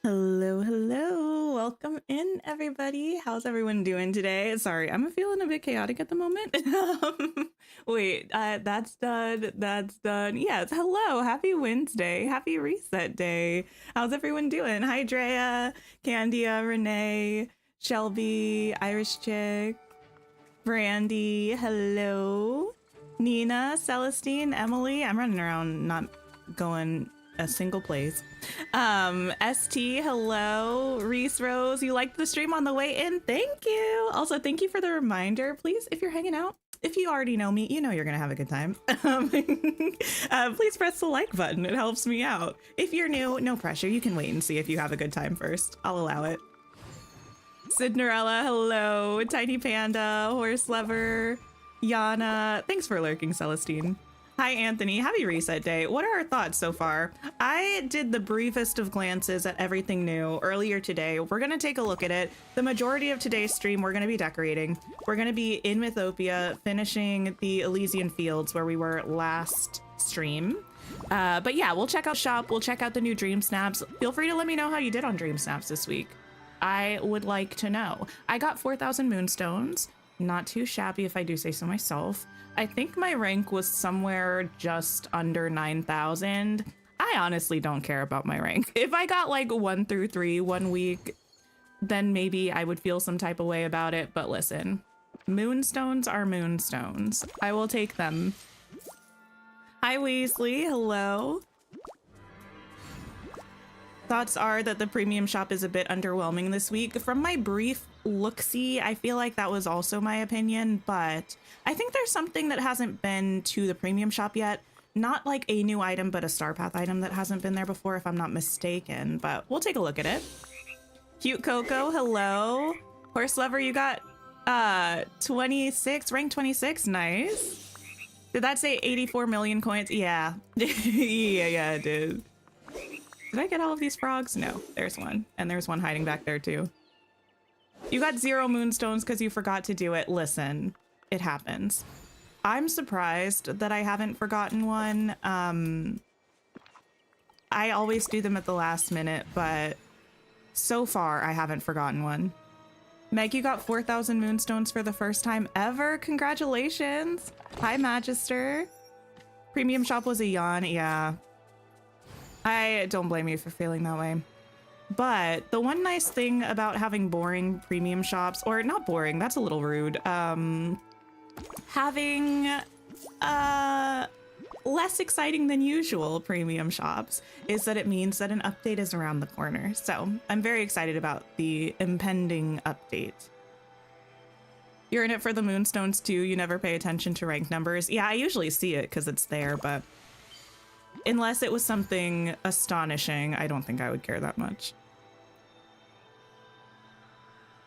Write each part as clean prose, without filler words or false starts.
Hello, hello. Welcome in, everybody. How's everyone doing today? Sorry, I'm feeling a bit chaotic at the moment. Wait, that's done. That's done. Yes, hello. Happy Wednesday. Happy reset day. How's everyone doing? Hi, Drea, Candia, Renee, Shelby, Irish Chick, Brandy. Hello. Nina, Celestine, Emily. I'm running around not going a single place. ST, hello. Reese Rose, you liked the stream on the way in. Thank you. Also, thank you for the reminder. Please, if you're hanging out, if you already know me, you know you're gonna have a good time. Please press the like button. It helps me out. If you're new, no pressure. You can wait and see if you have a good time first. I'll allow it. Cinderella, hello. Tiny Panda, Horse Lover, Yana. Thanks for lurking, Celestine. Hi, Anthony. Happy reset day. What are our thoughts so far? I did the briefest of glances at everything new earlier today. We're going to take a look at it. The majority of today's stream, we're going to be decorating. We're going to be in Mythopia, finishing the Elysian Fields where we were last stream. But yeah, we'll check out shop. We'll check out the new Dream Snaps. Feel free to let me know how you did on Dream Snaps this week. I would like to know. I got 4,000 moonstones. Not too shabby if I do say so myself. I think my rank was somewhere just under 9,000. I honestly don't care about my rank. If I got like 1 through 3 one week, then maybe I would feel some type of way about it. But listen, moonstones are moonstones. I will take them. Hi, Weasley. Hello. Thoughts are that the premium shop is a bit underwhelming this week. From my brief look-see, I feel like that was also my opinion, but I think there's something that hasn't been to the premium shop yet. Not like a new item, but a Star Path item that hasn't been there before, if I'm not mistaken, but we'll take a look at it. Cute Coco, hello. Horse Lover, you got 26, rank 26, nice. Did that say 84 million coins? Yeah. yeah, it did. Did I get all of these frogs? No, there's one. And there's one hiding back there too. You got 0 moonstones because you forgot to do it. Listen, it happens. I'm surprised that I haven't forgotten one. I always do them at the last minute, but so far I haven't forgotten one. Meg, you got 4,000 moonstones for the first time ever. Congratulations. Hi, Magister. Premium shop was a yawn. Yeah. I don't blame you for feeling that way. But the one nice thing about having boring premium shops, or not boring, that's a little rude, having less exciting than usual premium shops is that it means that an update is around the corner. So I'm very excited about the impending update. You're in it for the moonstones too. You never pay attention to rank numbers. Yeah, I usually see it because it's there, but unless it was something astonishing, I don't think I would care that much.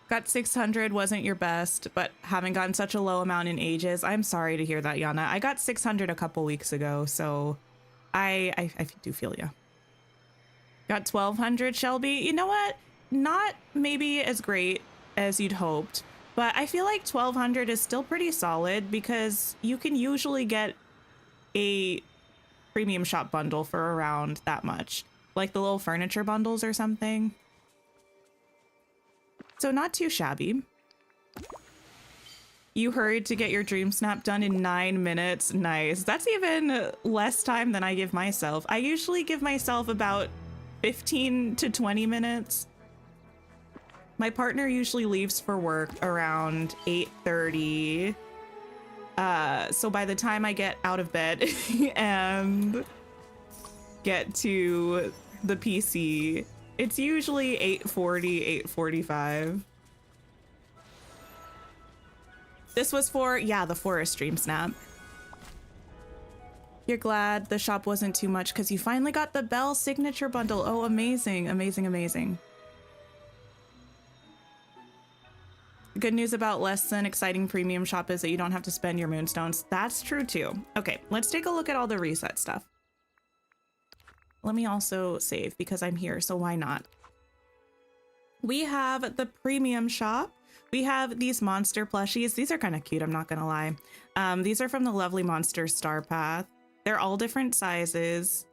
Got 600, wasn't your best, but haven't gotten such a low amount in ages. I'm sorry to hear that, Yana. I got 600 a couple weeks ago, so I do feel ya. Got 1,200, Shelby. You know what? Not maybe as great as you'd hoped, but I feel like 1,200 is still pretty solid because you can usually get a premium shop bundle for around that much, like the little furniture bundles or something. So not too shabby. You hurried to get your dream snap done in 9 minutes. Nice. That's even less time than I give myself. I usually give myself about 15 to 20 minutes. My partner usually leaves for work around 8:30. So by the time I get out of bed and get to the PC, it's usually 8:40, 8:45. This was for, yeah, the forest dream snap. You're glad the shop wasn't too much because you finally got the Belle signature bundle. Oh, amazing, amazing, amazing. Good news about less than exciting premium shop is that you don't have to spend your moonstones. That's true too. Okay, let's take a look at all the reset stuff. Let me also save because I'm here, so why not? We have the premium shop. We have these monster plushies. These are kind of cute, I'm not gonna lie. These are from the lovely Monster Star Path. They're all different sizes.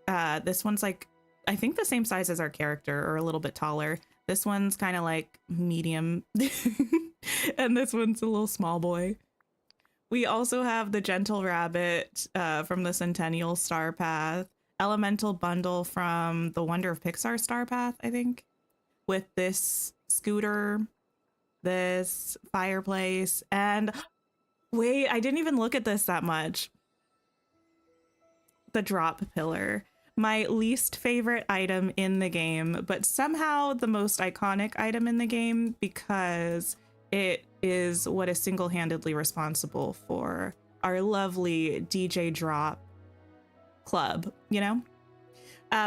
This one's like I think the same size as our character or a little bit taller. This one's kind of like medium and this one's a little small boy. We also have the Gentle Rabbit from the Centennial Star Path, Elemental Bundle from the Wonder of Pixar Star Path, I think, with this scooter, this fireplace, and wait, I didn't even look at this that much. The drop pillar. My least favorite item in the game, but somehow the most iconic item in the game because it is what is single-handedly responsible for our lovely DJ drop club, you know?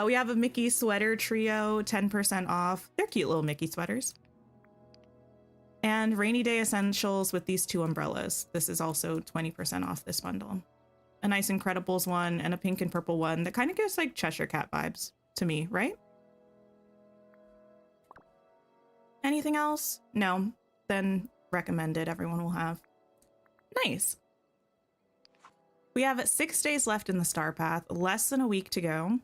We have a Mickey sweater trio, 10% off. They're cute little Mickey sweaters. And rainy day essentials with these 2 umbrellas. This is also 20% off this bundle. A nice Incredibles one and a pink and purple one that kind of gives like Cheshire Cat vibes to me, right? Anything else? No. Then recommended everyone will have. Nice. We have 6 days left in the Star Path, less than a week to go.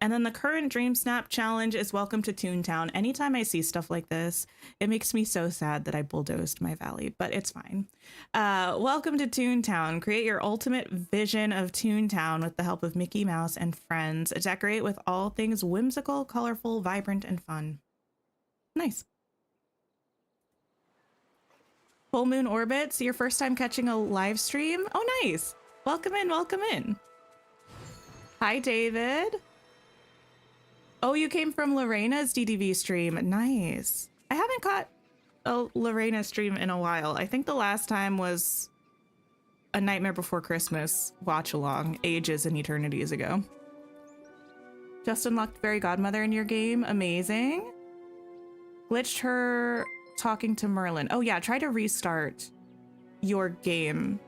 And then the current Dream Snap challenge is welcome to Toontown. Anytime I see stuff like this, it makes me so sad that I bulldozed my valley, but it's fine. Welcome to Toontown. Create your ultimate vision of Toontown with the help of Mickey Mouse and friends. Decorate with all things whimsical, colorful, vibrant, and fun. Nice. Full moon orbits, your first time catching a live stream? Oh, nice. Welcome in, welcome in. Hi, David. Oh, you came from Lorena's DDV stream. Nice. I haven't caught a Lorena stream in a while. I think the last time was A Nightmare Before Christmas watch along ages and eternities ago. Just unlocked Fairy Godmother in your game. Amazing. Glitched her talking to Merlin. Oh yeah, try to restart your game.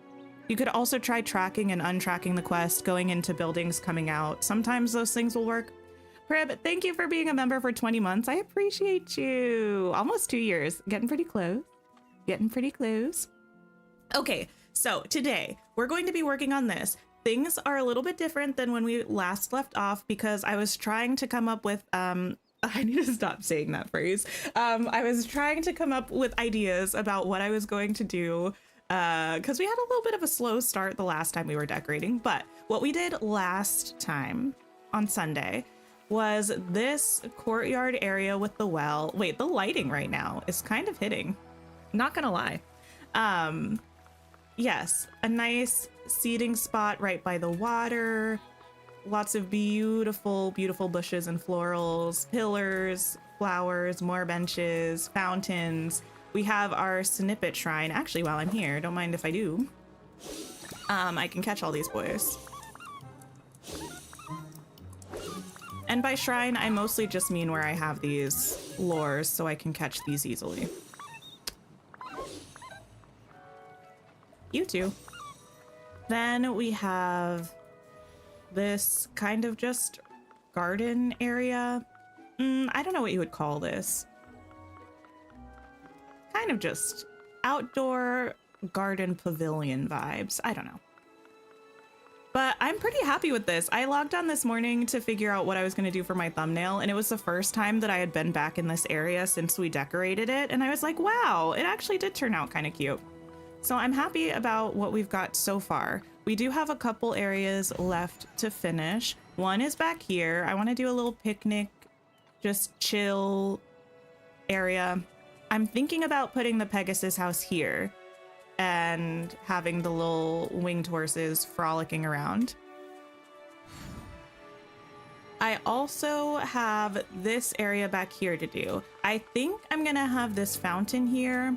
You could also try tracking and untracking the quest, going into buildings, coming out. Sometimes those things will work. Prib, thank you for being a member for 20 months. I appreciate you. Almost 2 years. Getting pretty close. Getting pretty close. Okay, so today we're going to be working on this. Things are a little bit different than when we last left off because I was trying to come up with, I need to stop saying that phrase. I was trying to come up with ideas about what I was going to do because we had a little bit of a slow start the last time we were decorating. But what we did last time on Sunday was this courtyard area with the well. Wait, the lighting right now is kind of hitting. Not gonna lie. Yes, a nice seating spot right by the water. Lots of beautiful, beautiful bushes and florals, pillars, flowers, more benches, fountains. We have our Snippet shrine. Actually, while I'm here, don't mind if I do. I can catch all these boys. And by shrine, I mostly just mean where I have these lures so I can catch these easily. You too. Then we have this kind of just garden area. I don't know what you would call this. Kind of just outdoor garden pavilion vibes. I don't know. But I'm pretty happy with this. I logged on this morning to figure out what I was going to do for my thumbnail, and it was the first time that I had been back in this area since we decorated it, and I was like, wow, it actually did turn out kind of cute. So I'm happy about what we've got so far. We do have a couple areas left to finish. One is back here. I want to do a little picnic, just chill area. I'm thinking about putting the Pegasus house here and having the little winged horses frolicking around. I also have this area back here to do. I think I'm gonna have this fountain here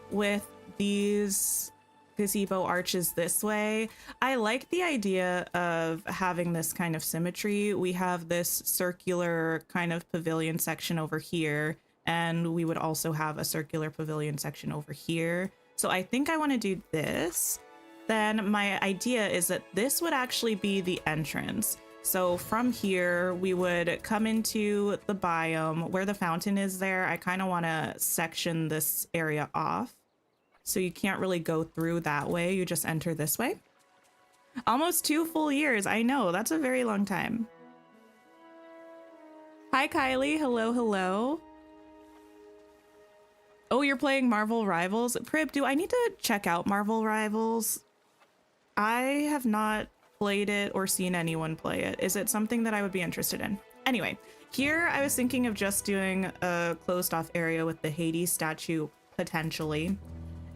with these gazebo arches this way. I like the idea of having this kind of symmetry. We have this circular kind of pavilion section over here, and we would also have a circular pavilion section over here. So I think I want to do this. Then my idea is that this would actually be the entrance. So from here, we would come into the biome where the fountain is there. I kind of want to section this area off. So you can't really go through that way. You just enter this way. Almost 2 full years. I know, that's a very long time. Hi, Kylie. Hello, hello. Oh, you're playing Marvel Rivals? Prib, do I need to check out Marvel Rivals? I have not played it or seen anyone play it. Is it something that I would be interested in? Anyway, here I was thinking of just doing a closed off area with the Hades statue potentially.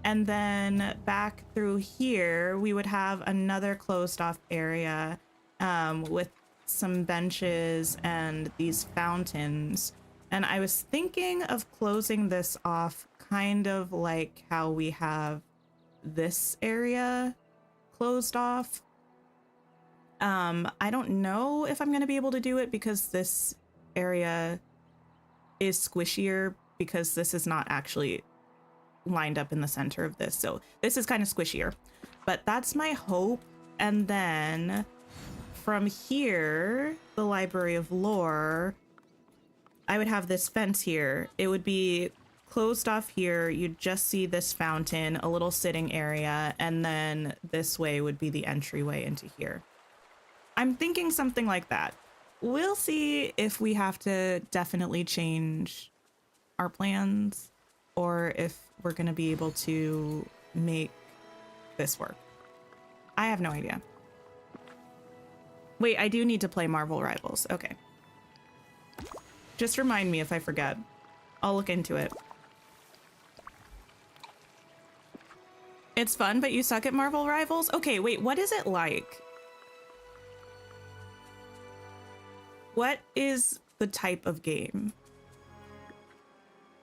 And then back through here, we would have another closed off area with some benches and these fountains. And I was thinking of closing this off kind of like how we have this area closed off. I don't know if I'm going to be able to do it because this area is squishier because this is not actually lined up in the center of this. So this is kind of squishier, but that's my hope. And then from here, the Library of Lore, I would have this fence here. It would be closed off here. You'd just see this fountain, a little sitting area, and then this way would be the entryway into here. I'm thinking something like that. We'll see if we have to definitely change our plans or if we're going to be able to make this work. I have no idea. Wait, I do need to play Marvel Rivals. Okay. Just remind me if I forget. I'll look into it. It's fun, but you suck at Marvel Rivals? Okay, wait, what is it like? What is the type of game?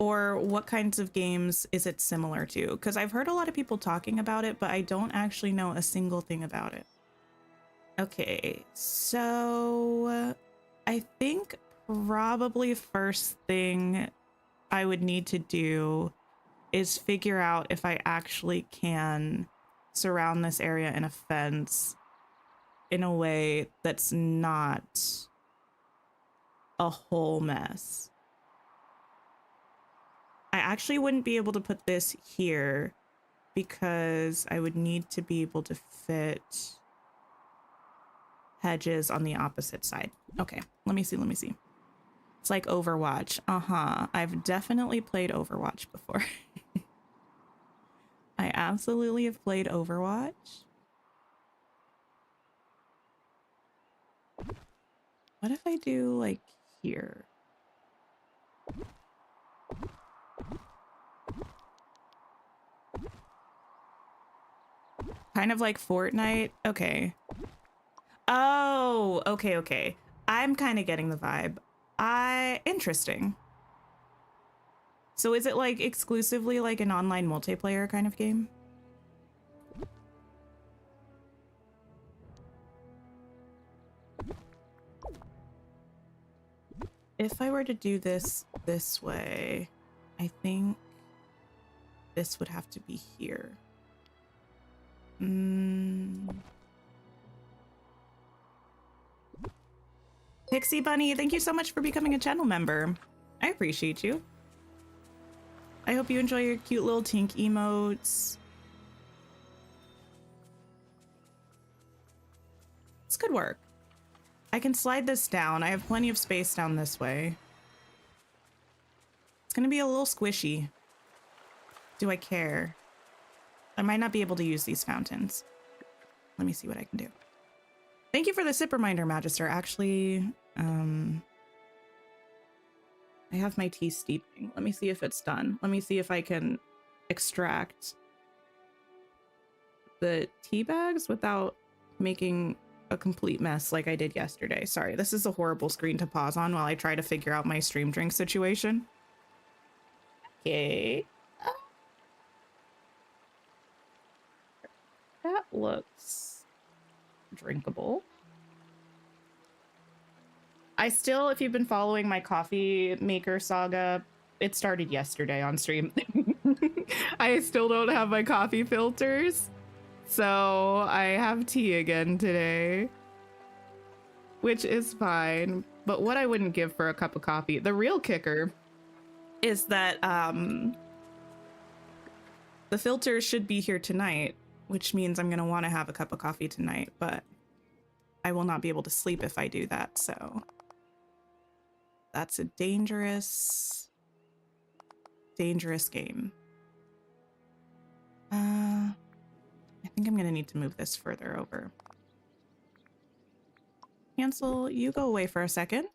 Or what kinds of games is it similar to? Because I've heard a lot of people talking about it, but I don't actually know a single thing about it. Okay, so I think probably first thing I would need to do is figure out if I actually can surround this area in a fence in a way that's not a whole mess. I actually wouldn't be able to put this here because I would need to be able to fit hedges on the opposite side. Okay, let me see. It's like Overwatch. I've definitely played Overwatch before. I absolutely have played Overwatch. What if I do like here? Kind of like Fortnite. Okay. Oh, okay. I'm kind of getting the vibe. Interesting. So is it like exclusively like an online multiplayer kind of game? If I were to do this way, I think this would have to be here. Pixie Bunny, thank you so much for becoming a channel member. I appreciate you. I hope you enjoy your cute little Tink emotes. It's good work. I can slide this down. I have plenty of space down this way. It's gonna be a little squishy. Do I care? I might not be able to use these fountains. Let me see what I can do. Thank you for the sip reminder, Magister. Actually, I have my tea steeping. Let me see if it's done. Let me see if I can extract the tea bags without making a complete mess like I did yesterday. Sorry, this is a horrible screen to pause on while I try to figure out my stream drink situation. Okay. That looks drinkable. I still, if you've been following my coffee maker saga, it started yesterday on stream. I still don't have my coffee filters, so I have tea again today, which is fine. But what I wouldn't give for a cup of coffee, the real kicker is that the filters should be here tonight, which means I'm gonna want to have a cup of coffee tonight, but I will not be able to sleep if I do that, so That's a dangerous, dangerous game. I think I'm gonna need to move this further over. Cancel, you go away for a second.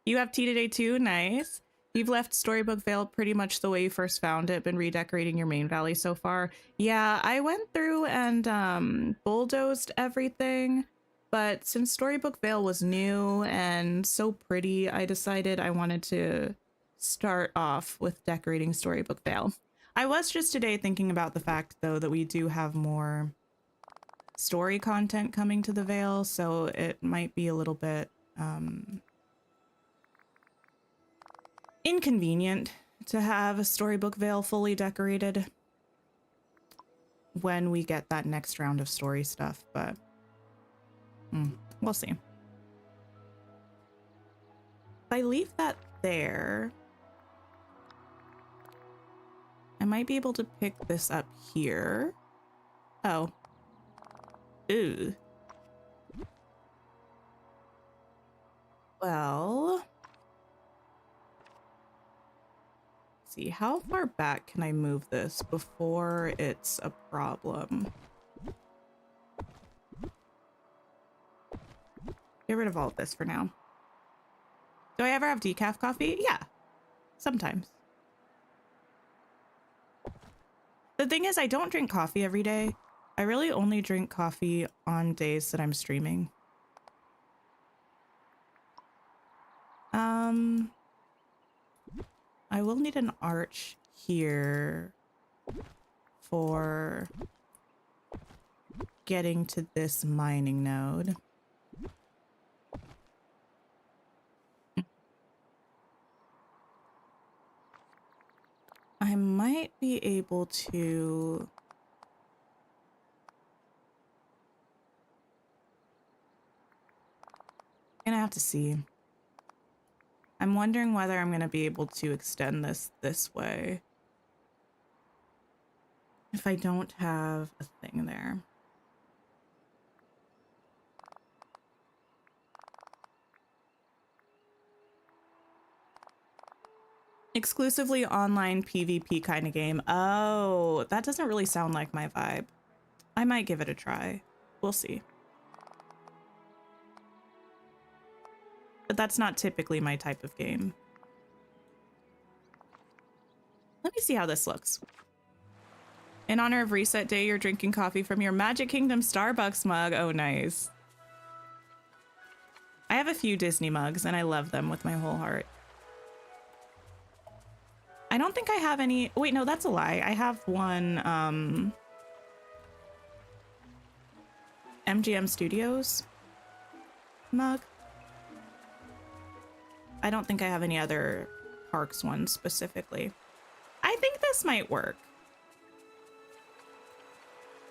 You have tea today too, nice. You've left Storybook Vale pretty much the way you first found it, been redecorating your main valley so far. Yeah, I went through and bulldozed everything, but since Storybook Vale was new and so pretty, I decided I wanted to start off with decorating Storybook Vale. I was just today thinking about the fact, though, that we do have more story content coming to the Vale, so it might be a little bit inconvenient to have a Storybook Vale fully decorated when we get that next round of story stuff, but we'll see. If I leave that there, I might be able to pick this up here. Oh. Ooh. Well, see, how far back can I move this before it's a problem? Get rid of all of this for now. Do I ever have decaf coffee? Yeah, sometimes. The thing is, I don't drink coffee every day. I really only drink coffee on days that I'm streaming. I will need an arch here for getting to this mining node. I might be able to... Gonna have to see. I'm wondering whether I'm gonna be able to extend this way if I don't have a thing there. Exclusively online PvP kind of game. Oh, that doesn't really sound like my vibe. I might give it a try. We'll see. But that's not typically my type of game. Let me see how this looks. In honor of Reset Day, you're drinking coffee from your Magic Kingdom Starbucks mug. Oh, nice. I have a few Disney mugs, and I love them with my whole heart. I don't think I have any... Wait, no, that's a lie. I have one, MGM Studios mug. I don't think I have any other parks ones specifically. I think this might work.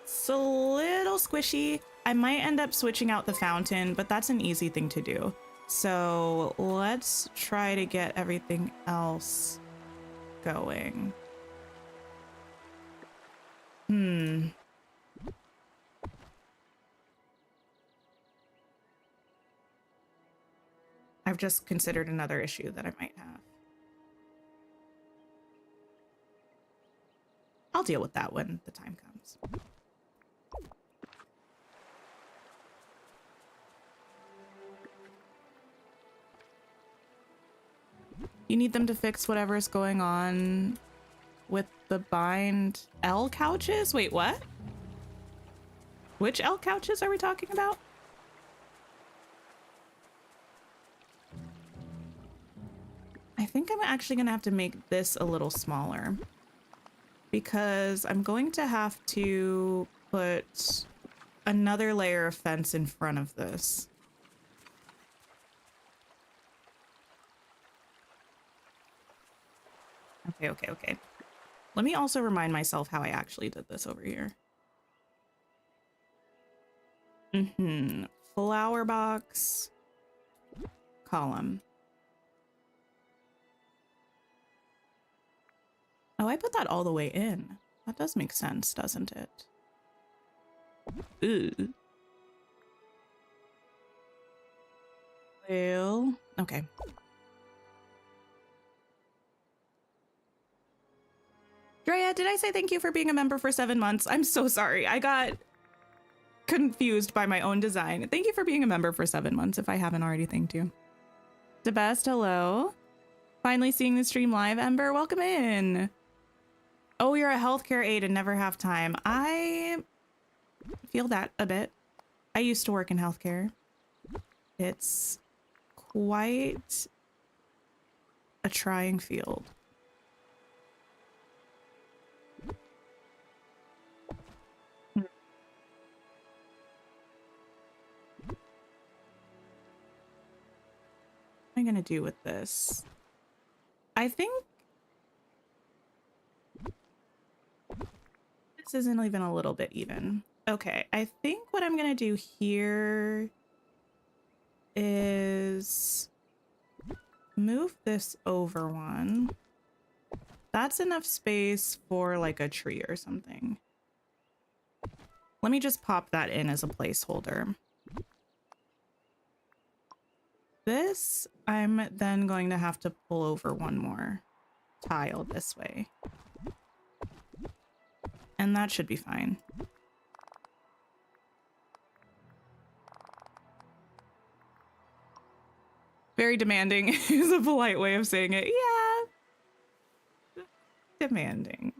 It's a little squishy. I might end up switching out the fountain, but that's an easy thing to do. So let's try to get everything else going. I've just considered another issue that I might have. I'll deal with that when the time comes. You need them to fix whatever is going on with the bind L couches? Wait, what? Which L couches are we talking about? I think I'm actually gonna have to make this a little smaller because I'm going to have to put another layer of fence in front of this. Okay. Let me also remind myself how I actually did this over here. Flower box, column. Oh, I put that all the way in. That does make sense, doesn't it? Ooh. Well, okay. Drea, did I say thank you for being a member for 7 months? I'm so sorry. I got confused by my own design. Thank you for being a member for 7 months if I haven't already thanked you. The best, hello. Finally seeing the stream live, Ember. Welcome in. Oh, you're a healthcare aide and never have time. I feel that a bit. I used to work in healthcare. It's quite a trying field. What am I gonna do with this? I think this isn't even a little bit even. Okay, I think what I'm gonna do here is move this over one. That's enough space for like a tree or something. Let me just pop that in as a placeholder. This, I'm then going to have to pull over one more tile this way. And that should be fine. Very demanding is a polite way of saying it. Yeah. Demanding.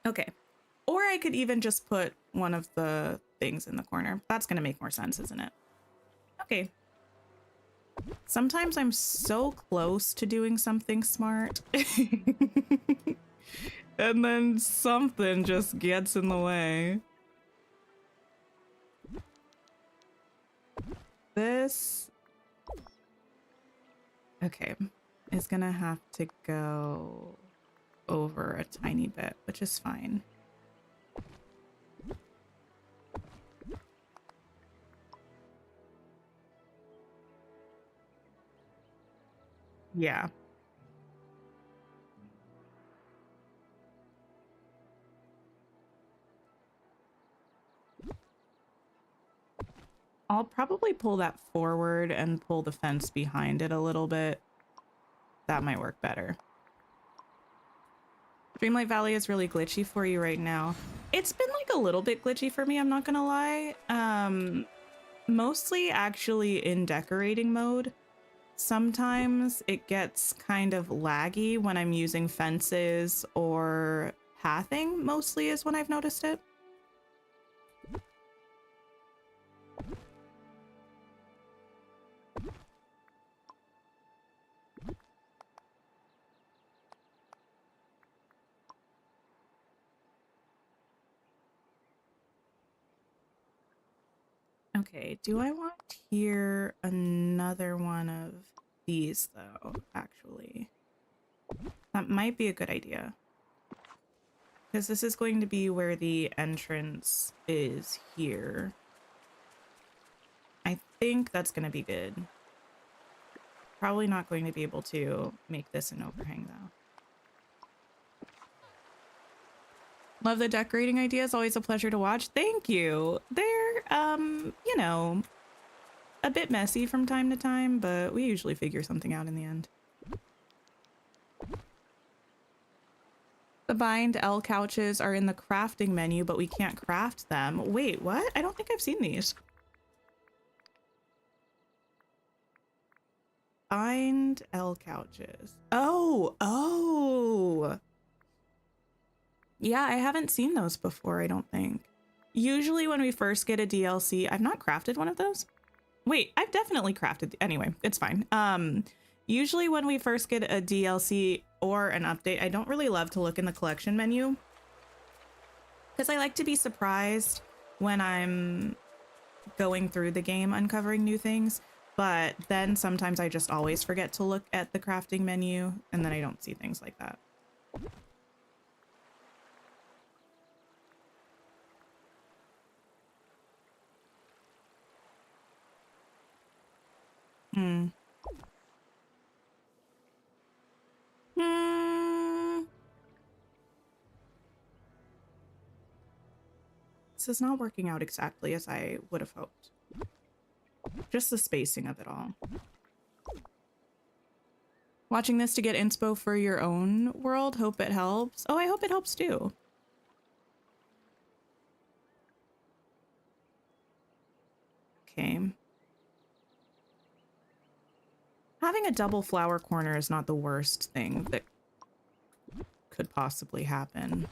Okay. Or I could even just put one of the things in the corner. That's going to make more sense, isn't it? Okay. Sometimes I'm so close to doing something smart. And then something just gets in the way. This, okay, is gonna have to go over a tiny bit, which is fine. Yeah. I'll probably pull that forward and pull the fence behind it a little bit. That might work better. Dreamlight Valley is really glitchy for you right now. It's been like a little bit glitchy for me, I'm not gonna lie. Mostly actually in decorating mode. Sometimes it gets kind of laggy when I'm using fences or pathing, mostly is when I've noticed it. Okay, do I want here another one of these though, actually? That might be a good idea. Because this is going to be where the entrance is here. I think that's going to be good. Probably not going to be able to make this an overhang though. Love the decorating ideas. Always a pleasure to watch. Thank you. They're, you know, a bit messy from time to time, but we usually figure something out in the end. The bind L couches are in the crafting menu, but we can't craft them. Wait, what? I don't think I've seen these. Bind L couches. Oh. Yeah, I haven't seen those before, I don't think. Usually when we first get a DLC, I've not crafted one of those. Wait, I've definitely crafted, anyway, it's fine. Usually when we first get a DLC or an update, I don't really love to look in the collection menu because I like to be surprised when I'm going through the game uncovering new things. But then sometimes I just always forget to look at the crafting menu and then I don't see things like that. This is not working out exactly as I would have hoped. Just the spacing of it all. Watching this to get inspo for your own world. Hope it helps. Oh, I hope it helps too. Okay. Having a double flower corner is not the worst thing that could possibly happen.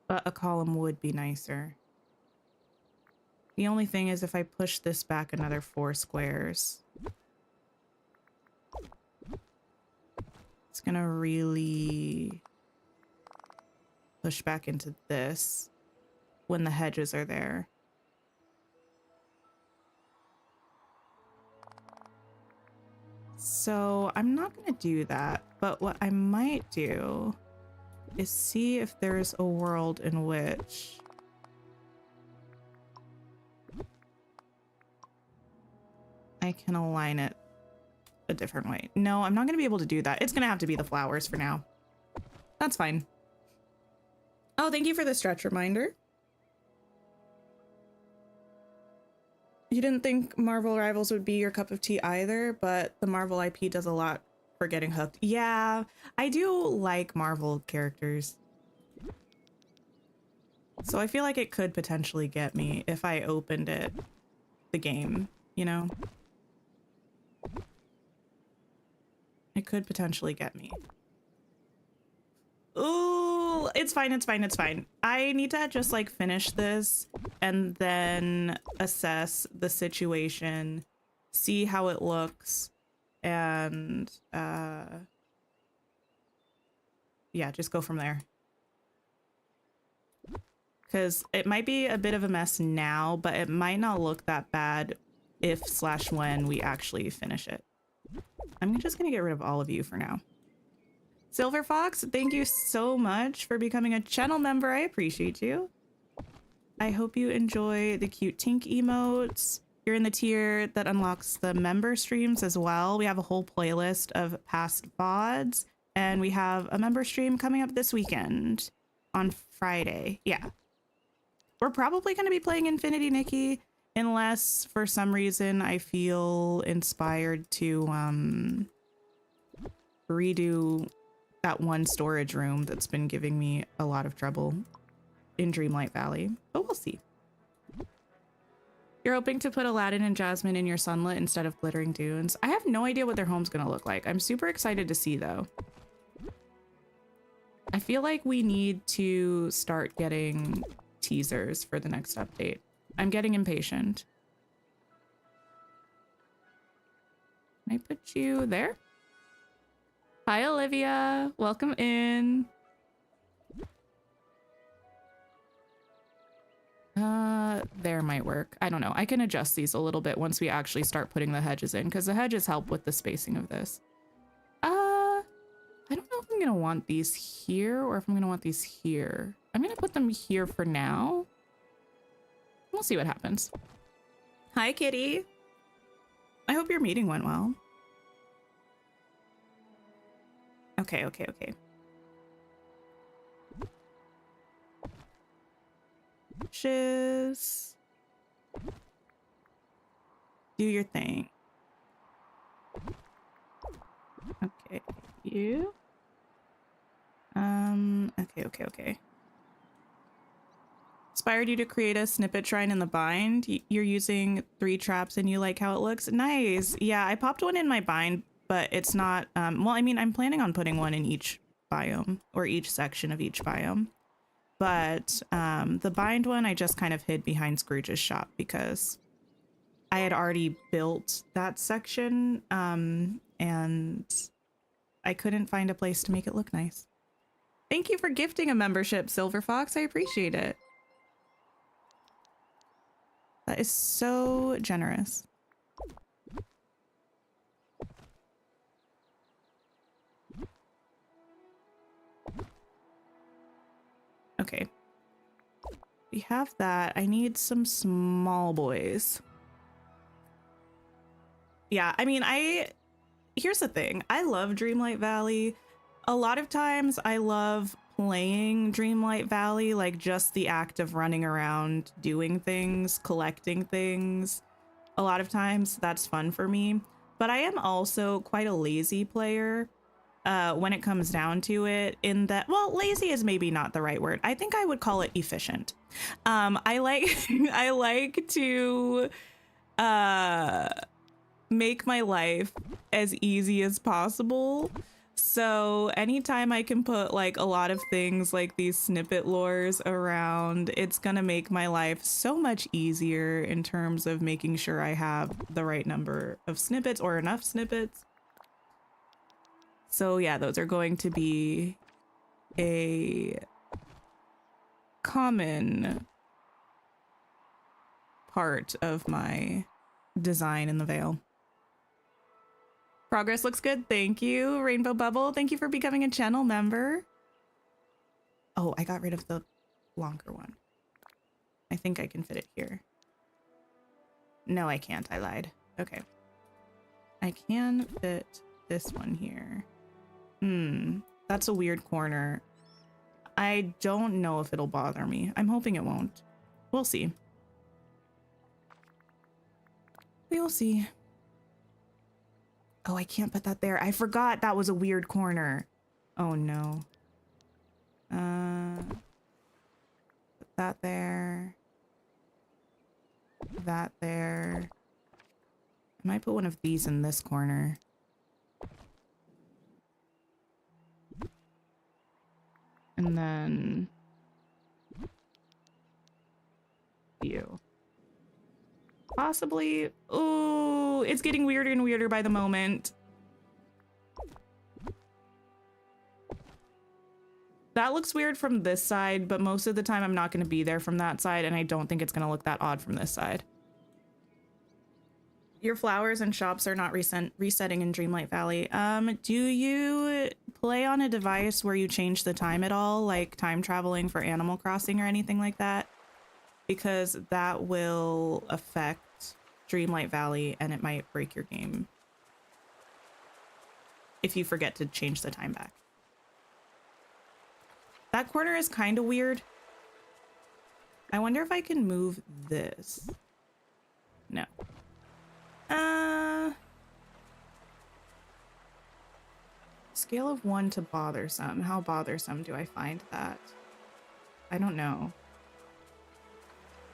But a column would be nicer. The only thing is if I push this back another 4 squares, it's gonna really push back into this when the hedges are there. So I'm not gonna do that, but what I might do is see if there's a world in which I can align it a different way. No, I'm not going to be able to do that. It's going to have to be the flowers for now. That's fine. Oh, thank you for the stretch reminder. You didn't think Marvel Rivals would be your cup of tea either, but the Marvel IP does a lot for getting hooked. Yeah, I do like Marvel characters. So I feel like it could potentially get me if I opened it, the game, you know? It could potentially get me. Ooh, it's fine, it's fine, it's fine. I need to just like finish this and then assess the situation, see how it looks, and yeah, just go from there. Because it might be a bit of a mess now, but it might not look that bad if/when we actually finish it. I'm just gonna get rid of all of you for now. Silver Fox, thank you so much for becoming a channel member. I appreciate you. I hope you enjoy the cute Tink emotes. You're in the tier that unlocks the member streams as well. We have a whole playlist of past VODs, and we have a member stream coming up this weekend on Friday. Yeah. We're probably going to be playing Infinity Nikki unless for some reason I feel inspired to redo that one storage room that's been giving me a lot of trouble in Dreamlight Valley, but we'll see. You're hoping to put Aladdin and Jasmine in your sunlit instead of glittering dunes. I have no idea what their home's gonna look like. I'm super excited to see though. I feel like we need to start getting teasers for the next update. I'm getting impatient. Can I put you there? Hi, Olivia. Welcome in. There might work. I don't know. I can adjust these a little bit once we actually start putting the hedges in, because the hedges help with the spacing of this. I don't know if I'm gonna want these here or if I'm gonna want these here. I'm gonna put them here for now. We'll see what happens. Hi, Kitty. I hope your meeting went well. Okay. Shiz. Do your thing. Okay, you. Okay. Inspired you to create a snippet shrine in the bind. You're using 3 traps and you like how it looks? Nice. Yeah, I popped one in my bind, but it's not, well, I mean, I'm planning on putting one in each biome or each section of each biome. But the bind one, I just kind of hid behind Scrooge's shop because I had already built that section and I couldn't find a place to make it look nice. Thank you for gifting a membership, Silver Fox. I appreciate it. That is so generous. Okay. We have that. I need some small boys. Yeah, I mean, here's the thing. I love Dreamlight Valley. A lot of times I love playing Dreamlight Valley, like just the act of running around, doing things, collecting things, a lot of times that's fun for me. But I am also quite a lazy player when it comes down to it, in that, well, lazy is maybe not the right word. I think I would call it efficient. I like I like to make my life as easy as possible. So anytime I can put like a lot of things like these snippet lures around, it's gonna make my life so much easier in terms of making sure I have the right number of snippets or enough snippets. So yeah, those are going to be a common part of my design in the Vale. Progress looks good. Thank you, Rainbow Bubble. Thank you for becoming a channel member. Oh, I got rid of the longer one. I think I can fit it here. No, I can't. I lied. Okay. I can fit this one here. That's a weird corner. I don't know if it'll bother me. I'm hoping it won't. We'll see. We will see. Oh, I can't put that there. I forgot that was a weird corner. Oh no. Put that there. That there. I might put one of these in this corner. And then you. Possibly. Ooh, it's getting weirder and weirder by the moment. That looks weird from this side, but most of the time I'm not going to be there from that side, and I don't think it's going to look that odd from this side. Your flowers and shops are not resetting in Dreamlight Valley. Do you play on a device where you change the time at all, like time traveling for Animal Crossing or anything like that? Because that will affect Dreamlight Valley and it might break your game if you forget to change the time back. That corner is kind of weird. I wonder if I can move this. No. Scale of 1 to bothersome. How bothersome do I find that? I don't know.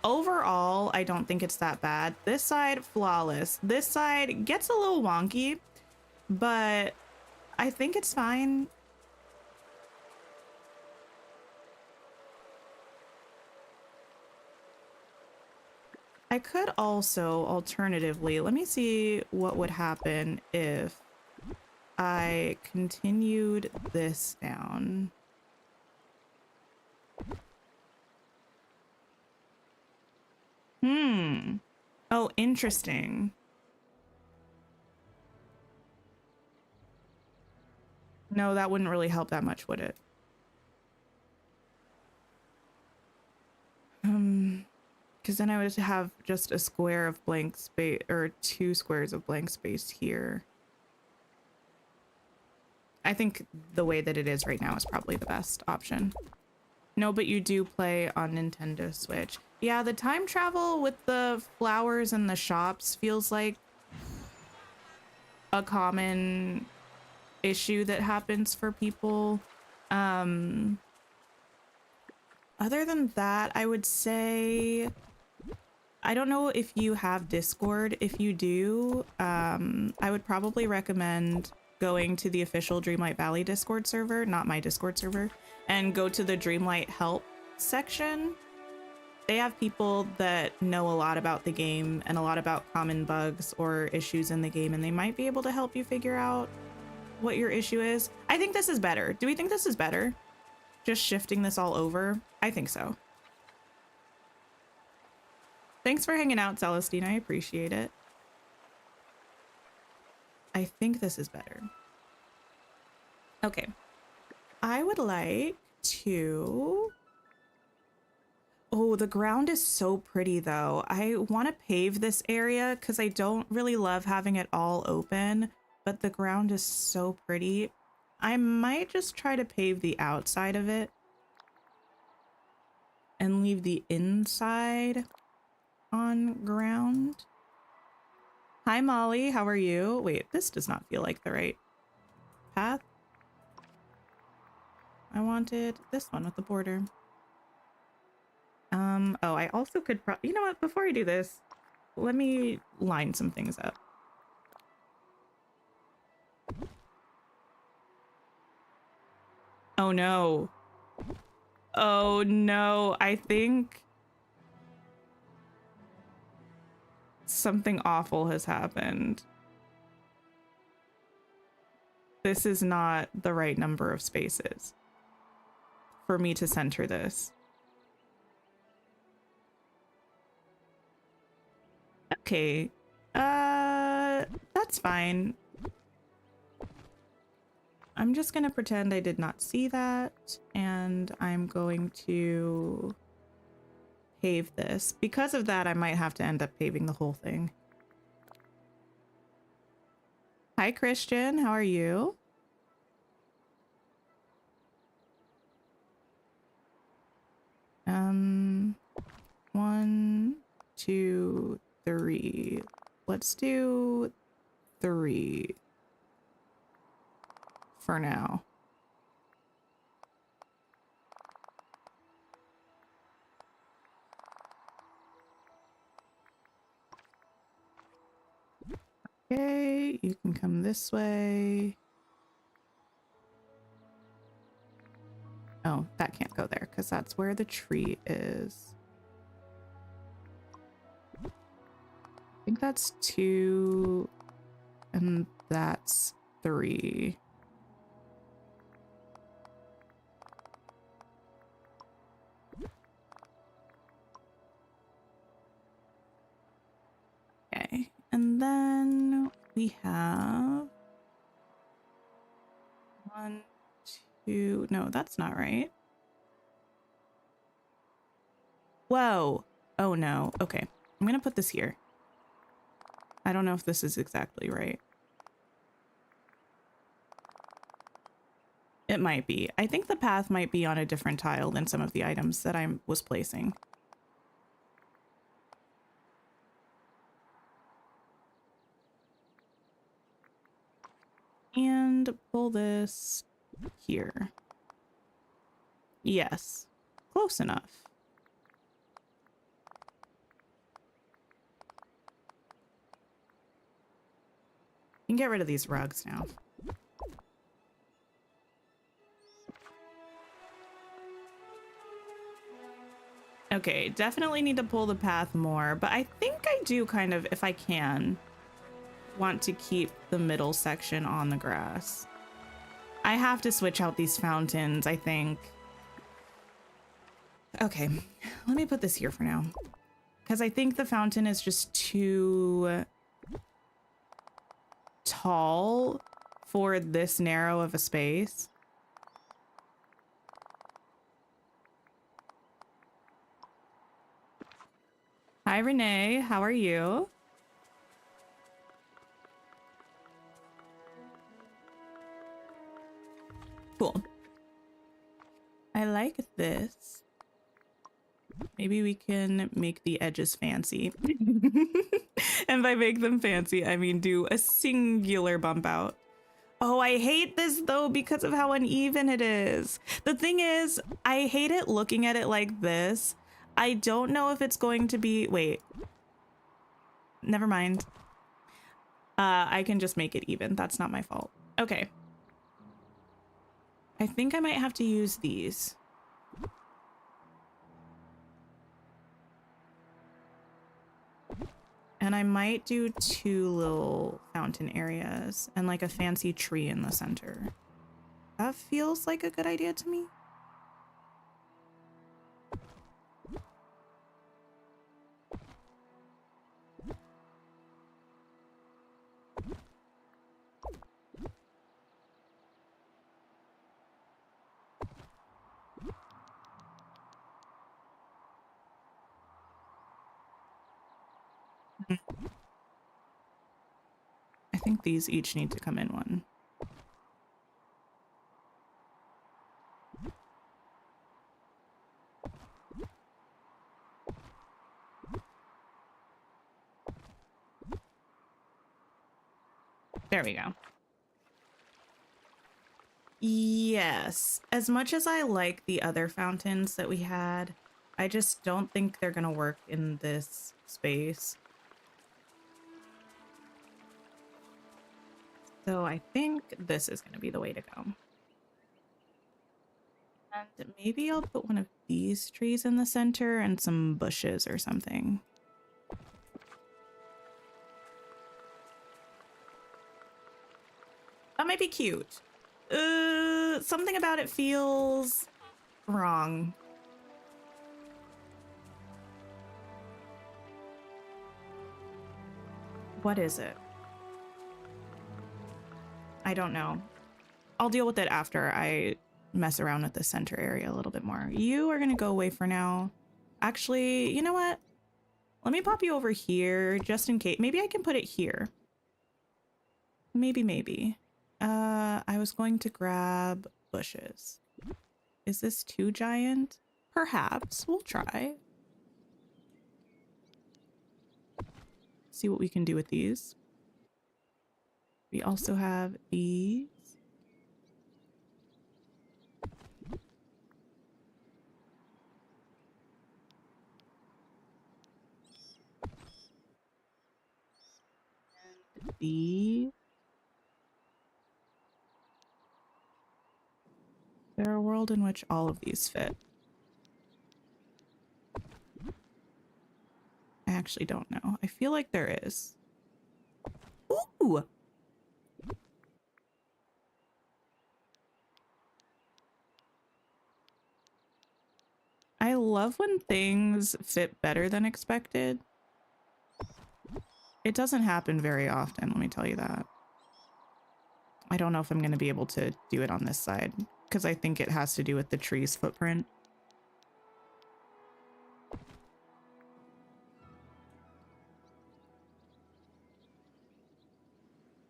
Overall, I don't think it's that bad. This side, flawless. This side gets a little wonky, but I think it's fine. I could also, alternatively, let me see what would happen if I continued this down. Oh, interesting. No, that wouldn't really help that much, would it? Because then I would have just a square of blank space, or 2 squares of blank space here. I think the way that it is right now is probably the best option. No, but you do play on Nintendo Switch. Yeah, the time travel with the flowers and the shops feels like a common issue that happens for people. Other than that, I would say, I don't know if you have Discord. If you do, I would probably recommend going to the official Dreamlight Valley Discord server, not my Discord server, and go to the Dreamlight help section. They have people that know a lot about the game and a lot about common bugs or issues in the game, and they might be able to help you figure out what your issue is. I think this is better. Do we think this is better? Just shifting this all over? I think so. Thanks for hanging out, Celestine. I appreciate it. I think this is better. Okay. I would like to... Oh, the ground is so pretty though. I want to pave this area because I don't really love having it all open, but the ground is so pretty. I might just try to pave the outside of it and leave the inside on ground. Hi, Molly. How are you? Wait, this does not feel like the right path. I wanted this one with the border. Oh, I also could you know what? Before I do this, let me line some things up. Oh no. Oh no, I think something awful has happened. This is not the right number of spaces for me to center this. Okay, that's fine. I'm just gonna pretend I did not see that, and I'm going to pave this. Because of that, I might have to end up paving the whole thing. Hi, Christian. How are you? One, two, three. Let's do 3 for now. Okay, you can come this way. Oh, that can't go there because that's where the tree is. I think that's 2 and that's 3. Okay, and then we have 1, 2. No, that's not right. Whoa. Oh no. Okay, I'm gonna put this here. I don't know if this is exactly right. It might be. I think the path might be on a different tile than some of the items that I was placing. And pull this here. Yes, close enough. You can get rid of these rugs now. Okay, definitely need to pull the path more, but I think I do kind of, if I can, want to keep the middle section on the grass. I have to switch out these fountains, I think. Okay, let me put this here for now, because I think the fountain is just too tall for this narrow of a space. Hi, Renee. How are you? Cool. I like this. Maybe we can make the edges fancy. And by make them fancy, I mean do a singular bump out. Oh, I hate this though because of how uneven it is. The thing is, I hate it looking at it like this. I don't know if it's going to be, wait, never mind. I can just make it even. That's not my fault. Okay. I think I might have to use these. And I might do 2 little fountain areas and like a fancy tree in the center. That feels like a good idea to me. I think these each need to come in one. There we go. Yes, as much as I like the other fountains that we had, I just don't think they're gonna work in this space. So I think this is gonna be the way to go. And maybe I'll put one of these trees in the center and some bushes or something. That might be cute. Something about it feels wrong. What is it? I don't know. I'll deal with it after I mess around with the center area a little bit more. You are gonna go away for now. Actually, you know what? Let me pop you over here just in case. Maybe I can put it here. Maybe. I was going to grab bushes. Is this too giant? Perhaps. We'll try. See what we can do with these. We also have these. And these. Is there a world in which all of these fit? I actually don't know. I feel like there is. Ooh! I love when things fit better than expected. It doesn't happen very often, let me tell you that. I don't know if I'm going to be able to do it on this side, because I think it has to do with the tree's footprint.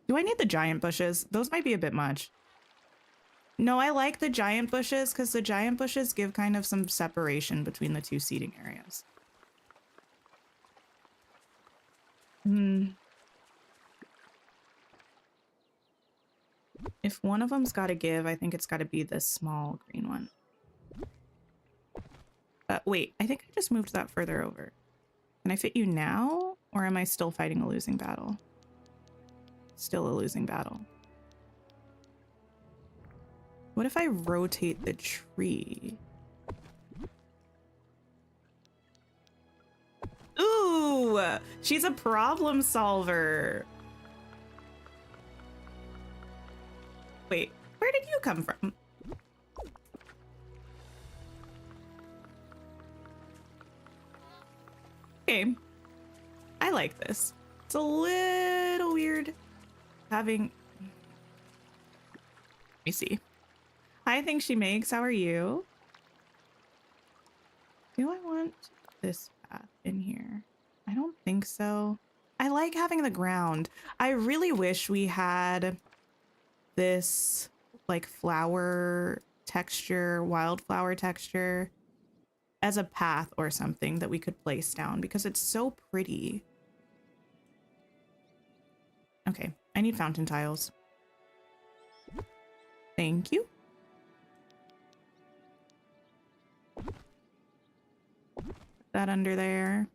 Do I need the giant bushes? Those might be a bit much. No, I like the giant bushes because the giant bushes give kind of some separation between the two seating areas. If one of them's got to give, I think it's got to be this small green one. Wait, I think I just moved that further over. Can I fit you now? Or am I still fighting a losing battle? Still a losing battle. What if I rotate the tree? Ooh, she's a problem solver. Wait, where did you come from? Okay, I like this. It's a little weird having... Let me see. Hi, Think She Makes. How are you? Do I want this path in here? I don't think so. I like having the ground. I really wish we had this like flower texture, wildflower texture as a path or something that we could place down because it's so pretty. Okay, I need fountain tiles. Thank you. Put that under there.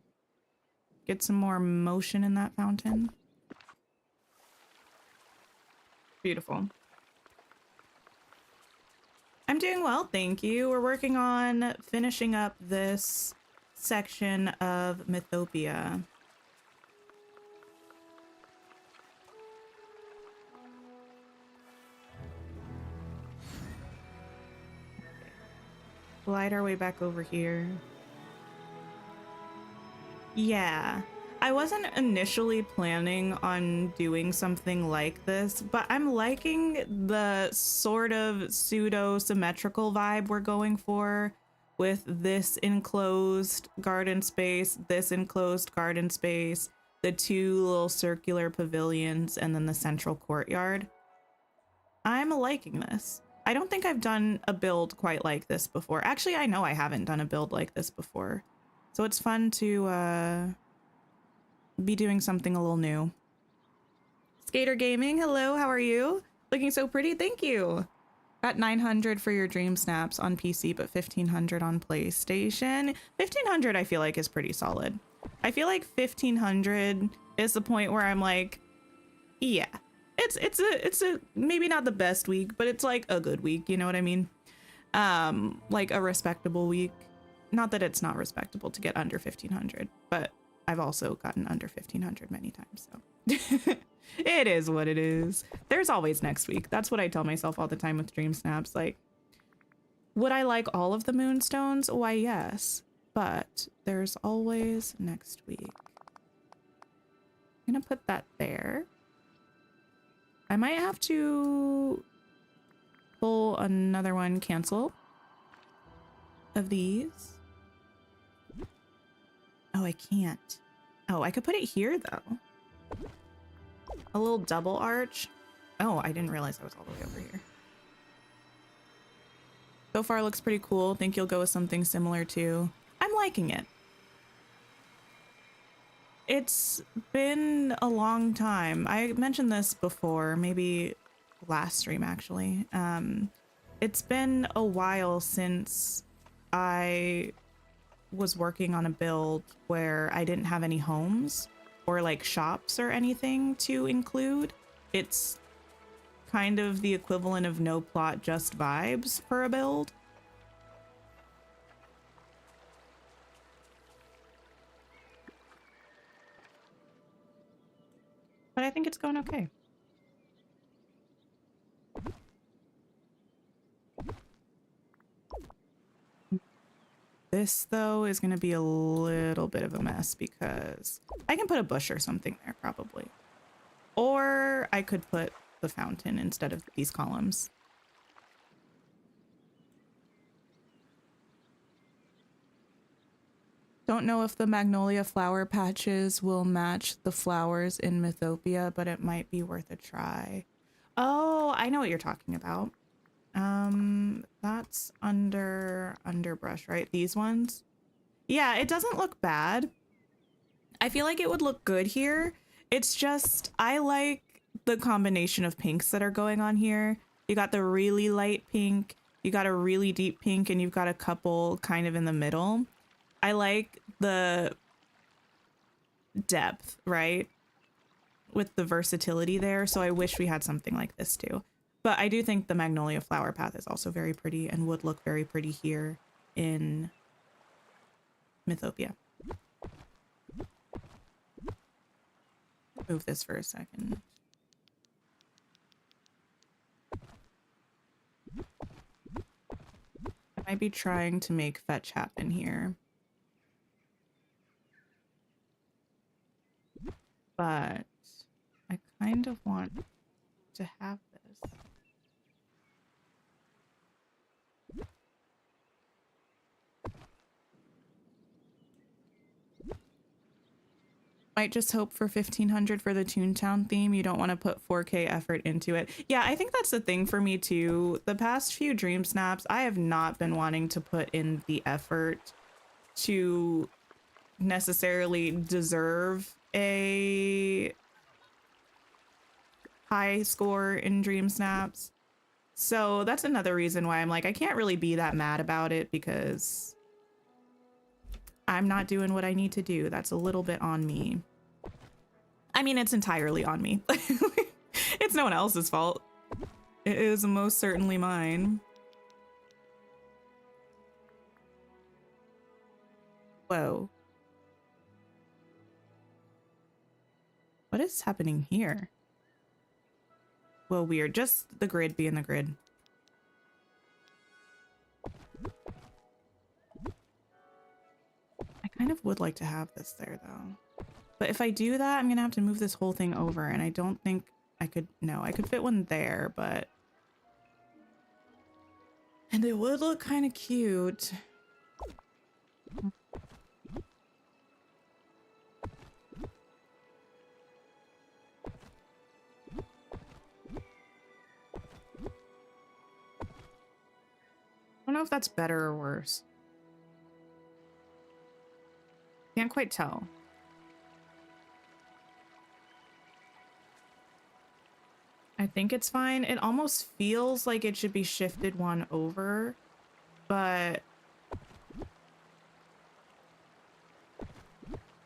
Get some more motion in that fountain. Beautiful. I'm doing well, thank you. We're working on finishing up this section of Mythopia. Glide our way back over here. Yeah, I wasn't initially planning on doing something like this, but I'm liking the sort of pseudo-symmetrical vibe we're going for with this enclosed garden space, this enclosed garden space, the two little circular pavilions, and then the central courtyard. I'm liking this. I don't think I've done a build quite like this before. Actually, I know I haven't done a build like this before. So it's fun to be doing something a little new. Skater Gaming, hello, how are you? Looking so pretty, thank you. Got 900 for your Dream Snaps on PC, but 1500 on PlayStation. 1500 I feel like is pretty solid. I feel like 1500 is the point where I'm like, yeah, it's a maybe not the best week, but it's like a good week, you know what I mean? Like a respectable week. Not that it's not respectable to get under 1500, but I've also gotten under 1500 many times, so it is what it is. There's always next week. That's what I tell myself all the time with Dream Snaps. Like, would I like all of the moonstones? Why, yes, but there's always next week. I'm gonna put that there. I might have to pull another one, cancel of these. Oh, I can't. Oh, I could put it here though. A little double arch. Oh, I didn't realize I was all the way over here. So far looks pretty cool. Think you'll go with something similar too. I'm liking it. It's been a long time. I mentioned this before, maybe last stream actually. It's been a while since I was working on a build where I didn't have any homes or like shops or anything to include. It's kind of the equivalent of no plot, just vibes for a build. But I think it's going okay. This, though, is going to be a little bit of a mess because I can put a bush or something there, probably. Or I could put the fountain instead of these columns. Don't know if the magnolia flower patches will match the flowers in Mythopia, but it might be worth a try. Oh, I know what you're talking about. That's underbrush, right? These ones? Yeah, it doesn't look bad. I feel like it would look good here. It's just, I like the combination of pinks that are going on here. You got the really light pink, you got a really deep pink, and you've got a couple kind of in the middle. I like the depth, right? With the versatility there. So I wish we had something like this too. But I do think the magnolia flower path is also very pretty and would look very pretty here in Mythopia. Move this for a second. I might be trying to make fetch happen here. But I kind of want to have this. Might just hope for 1500 for the Toontown theme. You don't want to put 4K effort into it. Yeah, I think that's the thing for me too. The past few Dream Snaps, I have not been wanting to put in the effort to necessarily deserve a high score in Dream Snaps. So that's another reason why I'm like, I can't really be that mad about it because I'm not doing what I need to do. That's a little bit on me. I mean, it's entirely on me. It's no one else's fault. It is most certainly mine. Whoa. What is happening here? Whoa, weird. Just the grid being the grid. I kind of would like to have this there, though. But if I do that, I'm going to have to move this whole thing over, and I don't think I could... No, I could fit one there, but... And it would look kind of cute. I don't know if that's better or worse. Can't quite tell. I think it's fine. It almost feels like it should be shifted one over, but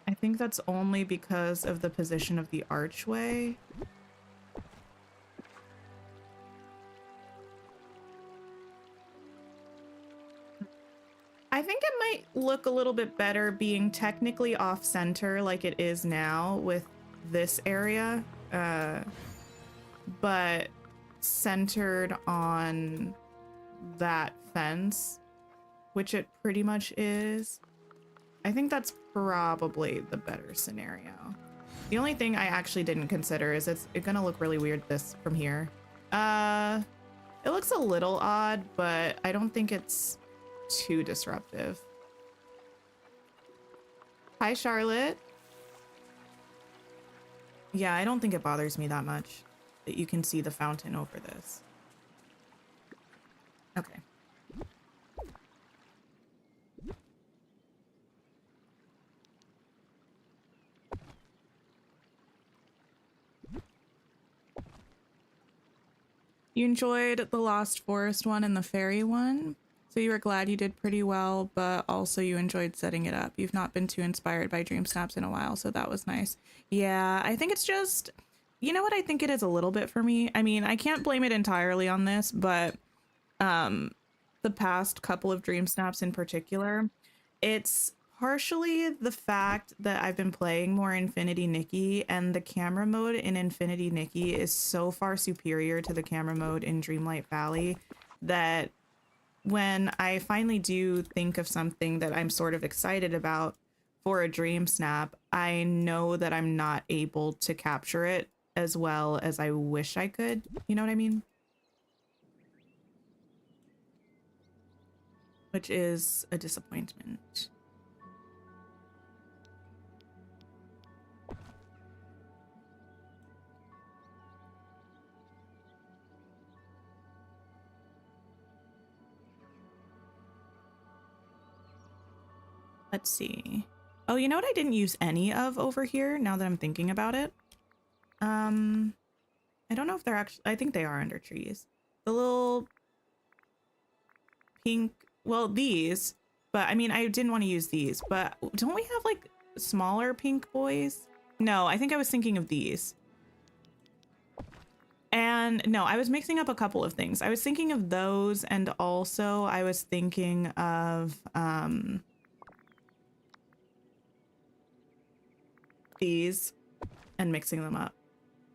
I think that's only because of the position of the archway. I think it might look a little bit better being technically off center like it is now with this area, but centered on that fence, which it pretty much is. I think that's probably the better scenario. The only thing I actually didn't consider is it's gonna look really weird this from here. It looks a little odd, but I don't think it's too disruptive. Hi, Charlotte. Yeah, I don't think it bothers me that much that you can see the fountain over this. Okay. You enjoyed the Lost Forest one and the fairy one, so you were glad you did pretty well, but also you enjoyed setting it up. You've not been too inspired by Dream Snaps in a while, so that was nice. Yeah, I think it's just, you know what I think it is a little bit for me? I mean, I can't blame it entirely on this, but the past couple of Dream Snaps in particular, it's partially the fact that I've been playing more Infinity Nikki, and the camera mode in Infinity Nikki is so far superior to the camera mode in Dreamlight Valley that when I finally do think of something that I'm sort of excited about for a Dream Snap, I know that I'm not able to capture it as well as I wish I could. You know what I mean? Which is a disappointment. Let's see. Oh, you know what I didn't use any of over here now that I'm thinking about it? I don't know if they're actually, I think they are under trees. The little pink, well, these, but I mean, I didn't want to use these, but don't we have like smaller pink boys? No, I think I was thinking of these. And no, I was mixing up a couple of things. I was thinking of those, and also I was thinking of, these and mixing them up,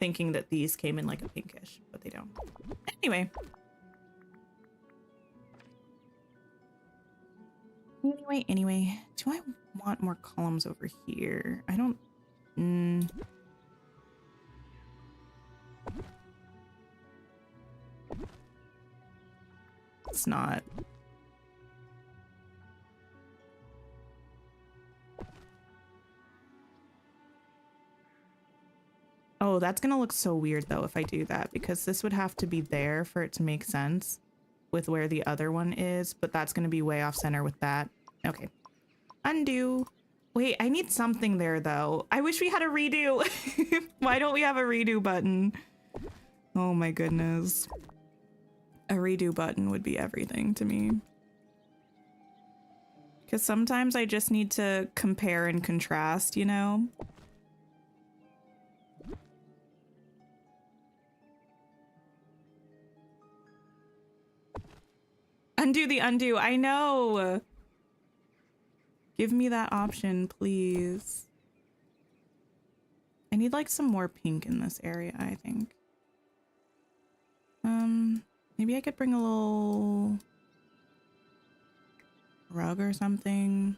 thinking that these came in like a pinkish, but they don't. Anyway. Anyway, do I want more columns over here? I don't. It's not. Oh, that's gonna look so weird though if I do that, because this would have to be there for it to make sense with where the other one is, but that's gonna be way off center with that. Okay. Undo. Wait, I need something there though. I wish we had a redo. Why don't we have a redo button? Oh my goodness. A redo button would be everything to me. Because sometimes I just need to compare and contrast, you know? Undo the undo. I know. Give me that option, please. I need like some more pink in this area, I think. Maybe I could bring a little rug or something.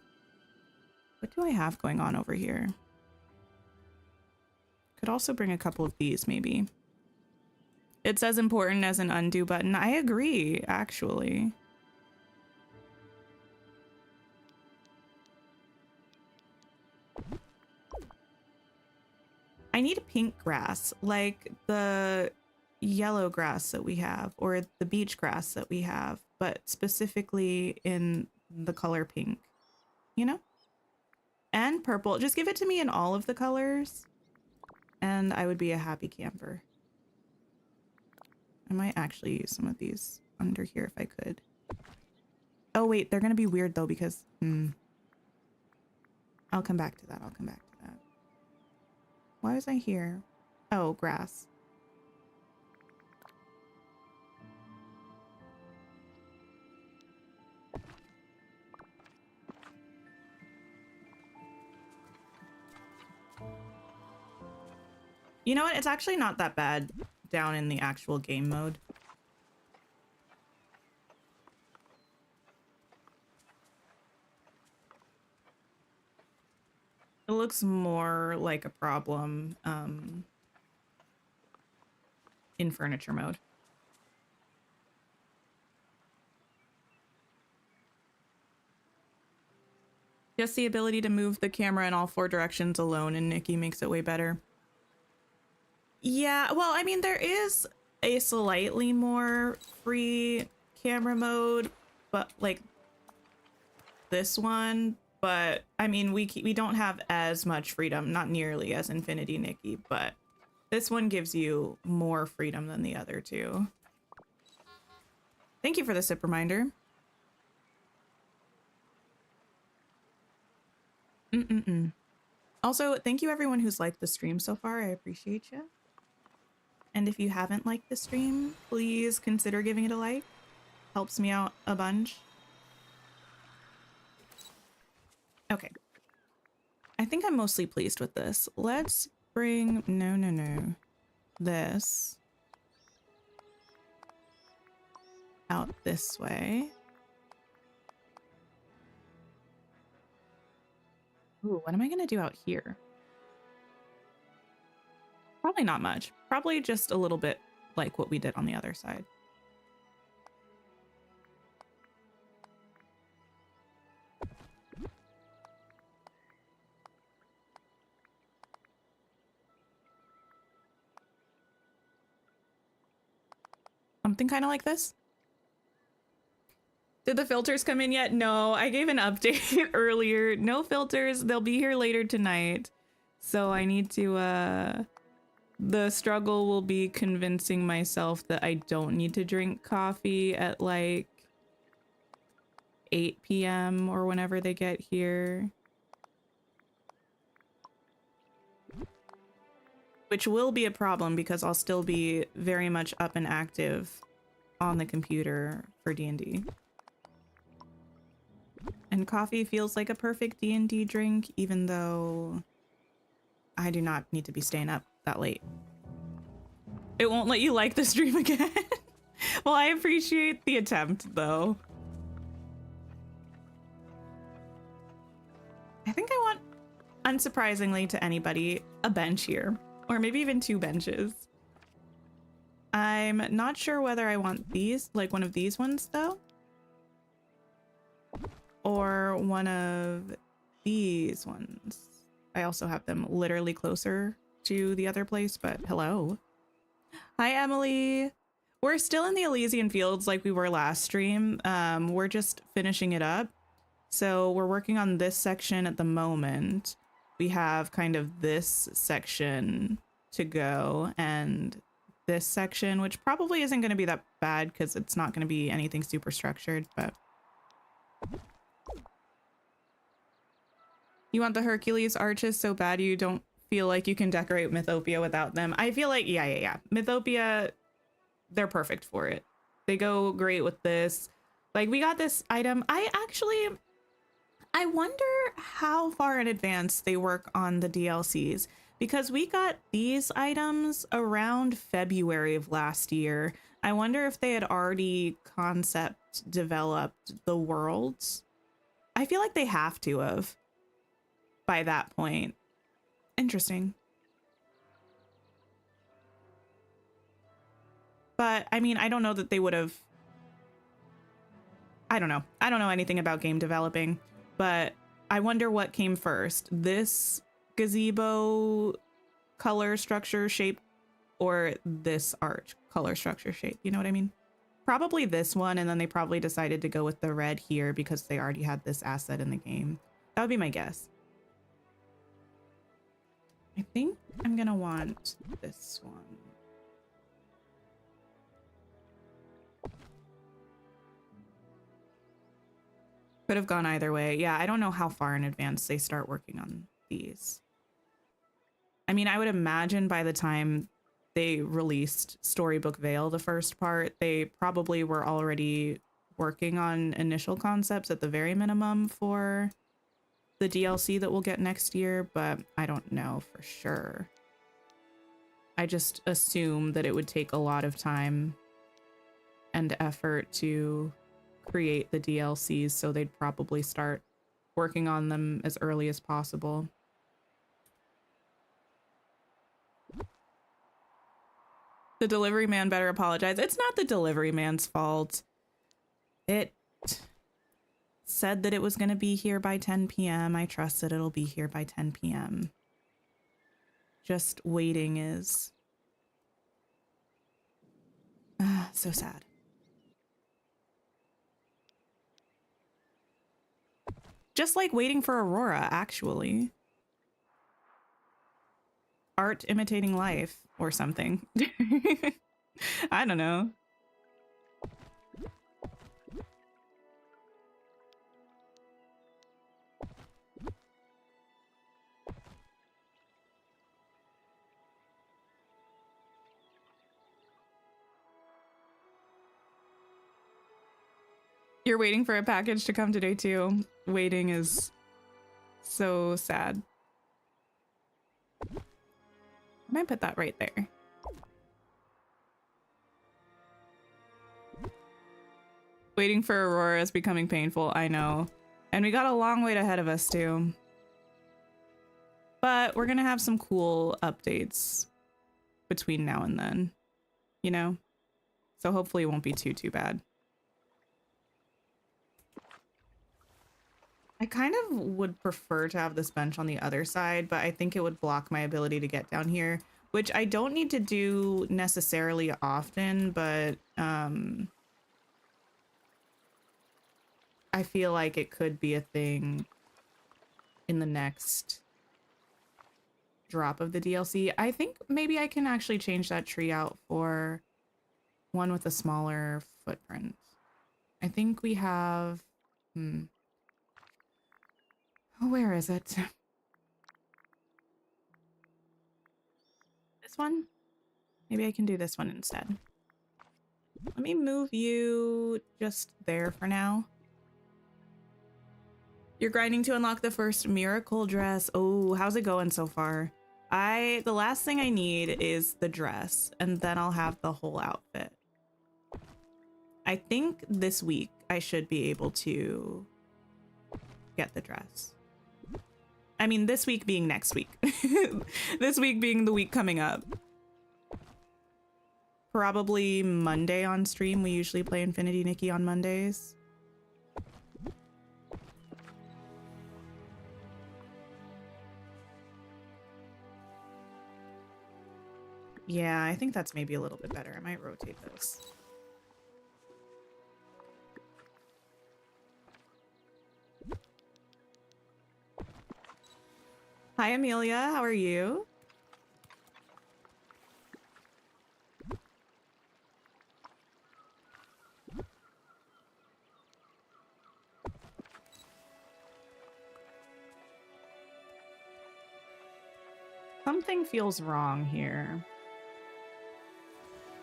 What do I have going on over here? Could also bring a couple of these, maybe. It's as important as an undo button. I agree, actually. I need a pink grass, like the yellow grass that we have, or the beach grass that we have, but specifically in the color pink, you know? And purple. Just give it to me in all of the colors, and I would be a happy camper. I might actually use some of these under here if I could. Oh wait, they're gonna be weird though because I'll come back to that. I'll come back to that. Why was I here? Oh, grass. You know what? It's actually not that bad down in the actual game mode. It looks more like a problem in furniture mode. Just the ability to move the camera in all 4 directions alone in Nikki makes it way better. Yeah, well, I mean, there is a slightly more free camera mode, but like this one, but I mean, we don't have as much freedom, not nearly as Infinity Nikki, but this one gives you more freedom than the other two. Thank you for the sip reminder. Also, thank you everyone who's liked the stream so far. I appreciate you. And if you haven't liked the stream, please consider giving it a like. Helps me out a bunch. Okay. I think I'm mostly pleased with this. Let's bring... No. This out this way. Ooh, what am I going to do out here? Probably not much. Probably just a little bit like what we did on the other side. Something kind of like this. Did the filters come in yet? No, I gave an update earlier. No filters. They'll be here later tonight. So I need to, the struggle will be convincing myself that I don't need to drink coffee at like 8 p.m. or whenever they get here. Which will be a problem because I'll still be very much up and active on the computer for D&D. And coffee feels like a perfect D&D drink, even though I do not need to be staying up that late. It won't let you like the stream again. Well, I appreciate the attempt, though. I think I want, unsurprisingly to anybody, a bench here. Or maybe even 2 benches. I'm not sure whether I want these, like one of these ones, though. Or one of these ones. I also have them literally closer to the other place, but hello. Hi, Emily. We're still in the Elysian Fields like we were last stream. We're just finishing it up. So we're working on this section at the moment. We have kind of this section to go and this section, which probably isn't going to be that bad because it's not going to be anything super structured, but... You want the Hercules arches so bad you don't feel like you can decorate Mythopia without them. I feel like, yeah. Mythopia, they're perfect for it. They go great with this. Like, we got this item. I wonder how far in advance they work on the DLCs, because we got these items around February of last year. I wonder if they had already concept developed the worlds. I feel like they have to have by that point. Interesting. But I mean, I don't know that they would have. I don't know. I don't know anything about game developing, but I wonder what came first, this gazebo color structure shape or this art color structure shape. You know what I mean? Probably this one, and then they probably decided to go with the red here because they already had this asset in the game. That would be my guess. I think I'm gonna want this one. Could have gone either way. Yeah, I don't know how far in advance they start working on these. I mean, I would imagine by the time they released Storybook Vale, the first part, they probably were already working on initial concepts at the very minimum for the DLC that we'll get next year, but I don't know for sure. I just assume that it would take a lot of time and effort to create the DLCs, so they'd probably start working on them as early as possible. The delivery man better apologize. It's not the delivery man's fault. It said that it was going to be here by 10 p.m. I trust that it'll be here by 10 p.m. Just waiting is so sad. Just like waiting for Aurora, actually. Art imitating life or something. I don't know. You're waiting for a package to come today too. Waiting is so sad. I might put that right there. Waiting for Aurora is becoming painful, I know. And we got a long wait ahead of us too. But we're gonna have some cool updates between now and then, you know? So hopefully it won't be too bad. I kind of would prefer to have this bench on the other side, but I think it would block my ability to get down here, which I don't need to do necessarily often, but I feel like it could be a thing in the next drop of the DLC. I think maybe I can actually change that tree out for one with a smaller footprint. I think we have... Where is it? This one? Maybe I can do this one instead. Let me move you just there for now. You're grinding to unlock the first miracle dress. Oh, how's it going so far? The last thing I need is the dress, and then I'll have the whole outfit. I think this week I should be able to get the dress. I mean, this week being next week. This week being the week coming up. Probably Monday on stream. We usually play Infinity Nikki on Mondays. Yeah, I think that's maybe a little bit better. I might rotate this. Hi, Amelia. How are you? Something feels wrong here.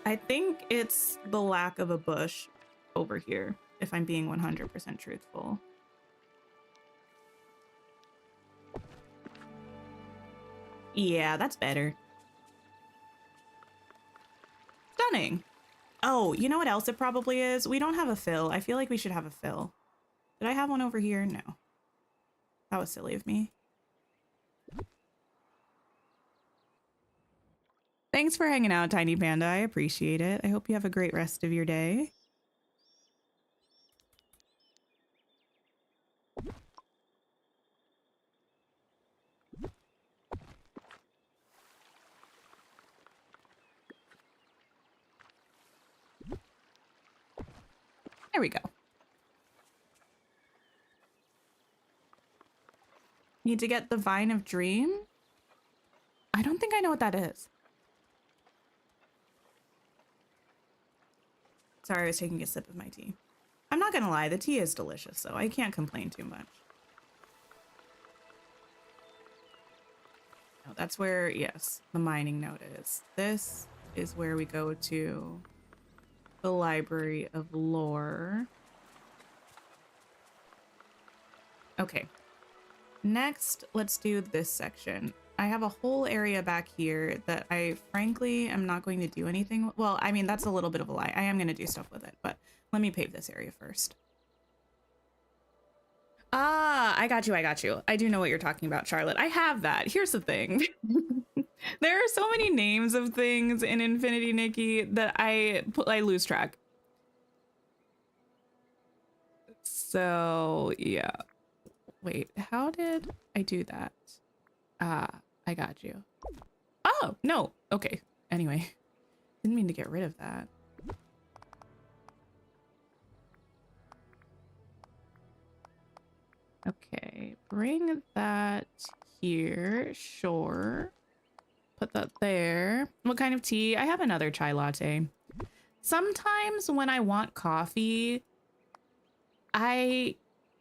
I think it's the lack of a bush over here, if I'm being 100% truthful. Yeah, that's better. Stunning. Oh, you know what else it probably is? We don't have a fill. I feel like we should have a fill. Did I have one over here? No. That was silly of me. Thanks for hanging out, Tiny Panda. I appreciate it. I hope you have a great rest of your day. There we go. Need to get the Vine of Dream? I don't think I know what that is. Sorry, I was taking a sip of my tea. I'm not gonna lie, the tea is delicious, so I can't complain too much. Oh, that's where, yes, the mining node is. This is where we go to the Library of Lore. Okay. Next, let's do this section. I have a whole area back here that I frankly am not going to do anything. Well, I mean, that's a little bit of a lie. I am going to do stuff with it, but let me pave this area first. Ah, I got you. I got you. I do know what you're talking about, Charlotte. I have that. Here's the thing. There are so many names of things in Infinity Nikki that I lose track. So, yeah. Wait, how did I do that? I got you. Oh, no. Okay. Anyway, didn't mean to get rid of that. Okay, bring that here. Sure. Put that there. What kind of tea? I have another chai latte. Sometimes when I want coffee, I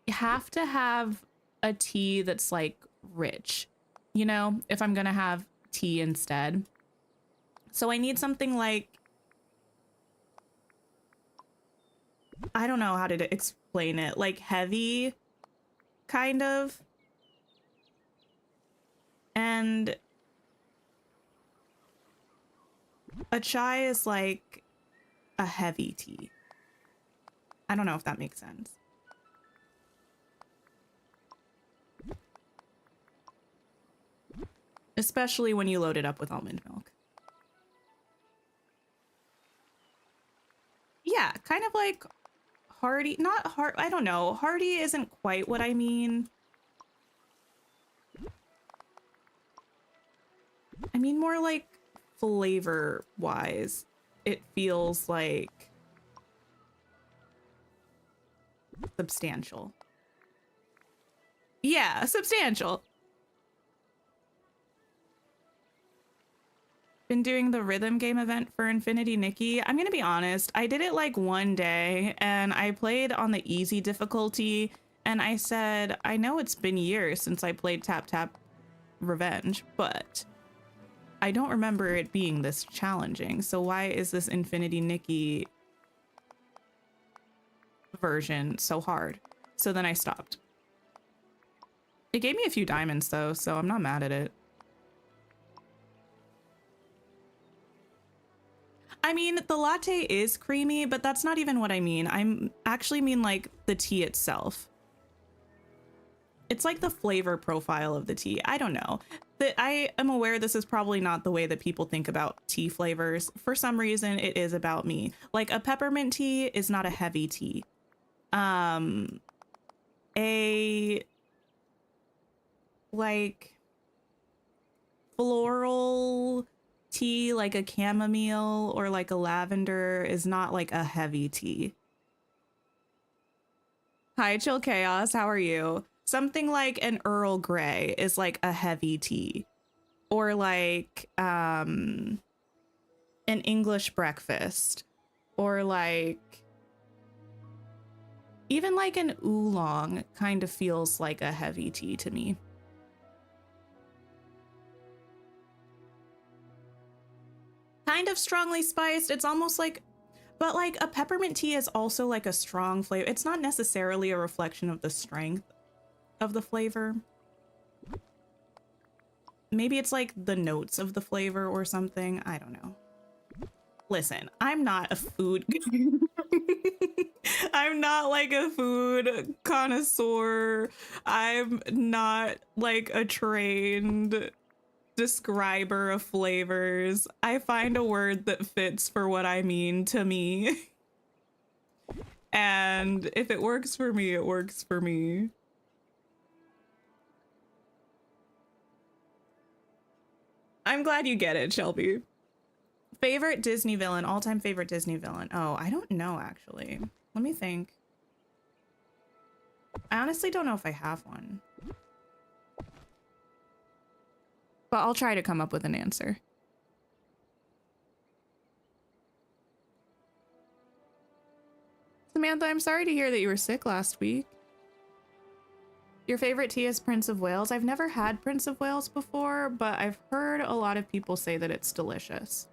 have to have a tea that's like rich, you know, if I'm gonna have tea instead. So I need something like, I don't know how to explain it, like heavy, kind of. And a chai is like a heavy tea. I don't know if that makes sense. Especially when you load it up with almond milk. Yeah, kind of like hearty, not hard, I don't know. Hearty isn't quite what I mean. I mean more like flavor wise. It feels like substantial. Yeah, substantial. Been doing the rhythm game event for Infinity Nikki. I'm gonna be honest, I did it like one day and I played on the easy difficulty and I said, I know it's been years since I played Tap Tap Revenge, but I don't remember it being this challenging. So why is this Infinity Nikki version so hard? So then I stopped. It gave me a few diamonds though, so I'm not mad at it. I mean, the latte is creamy, but that's not even what I mean. I actually mean like the tea itself. It's like the flavor profile of the tea. I don't know. I am aware this is probably not the way that people think about tea flavors. For some reason, it is about me. Like a peppermint tea is not a heavy tea. A like floral tea, like a chamomile or like a lavender, is not like a heavy tea. Hi, Chill Chaos. How are you? Something like an Earl Grey is like a heavy tea, or like an English breakfast, or like even like an oolong kind of feels like a heavy tea to me. Kind of strongly spiced. It's almost like, but like a peppermint tea is also like a strong flavor. It's not necessarily a reflection of the strength of the flavor. Maybe it's like the notes of the flavor or something. I don't know. Listen, I'm not a food I'm not like a food connoisseur. I'm not like a trained describer of flavors. I find a word that fits for what I mean to me. And if it works for me, it works for me. I'm glad you get it, Shelby. Favorite Disney villain, all-time favorite Disney villain. Oh, I don't know, actually. Let me think. I honestly don't know if I have one. But I'll try to come up with an answer. Samantha, I'm sorry to hear that you were sick last week. Your favorite tea is Prince of Wales. I've never had Prince of Wales before, but I've heard a lot of people say that it's delicious.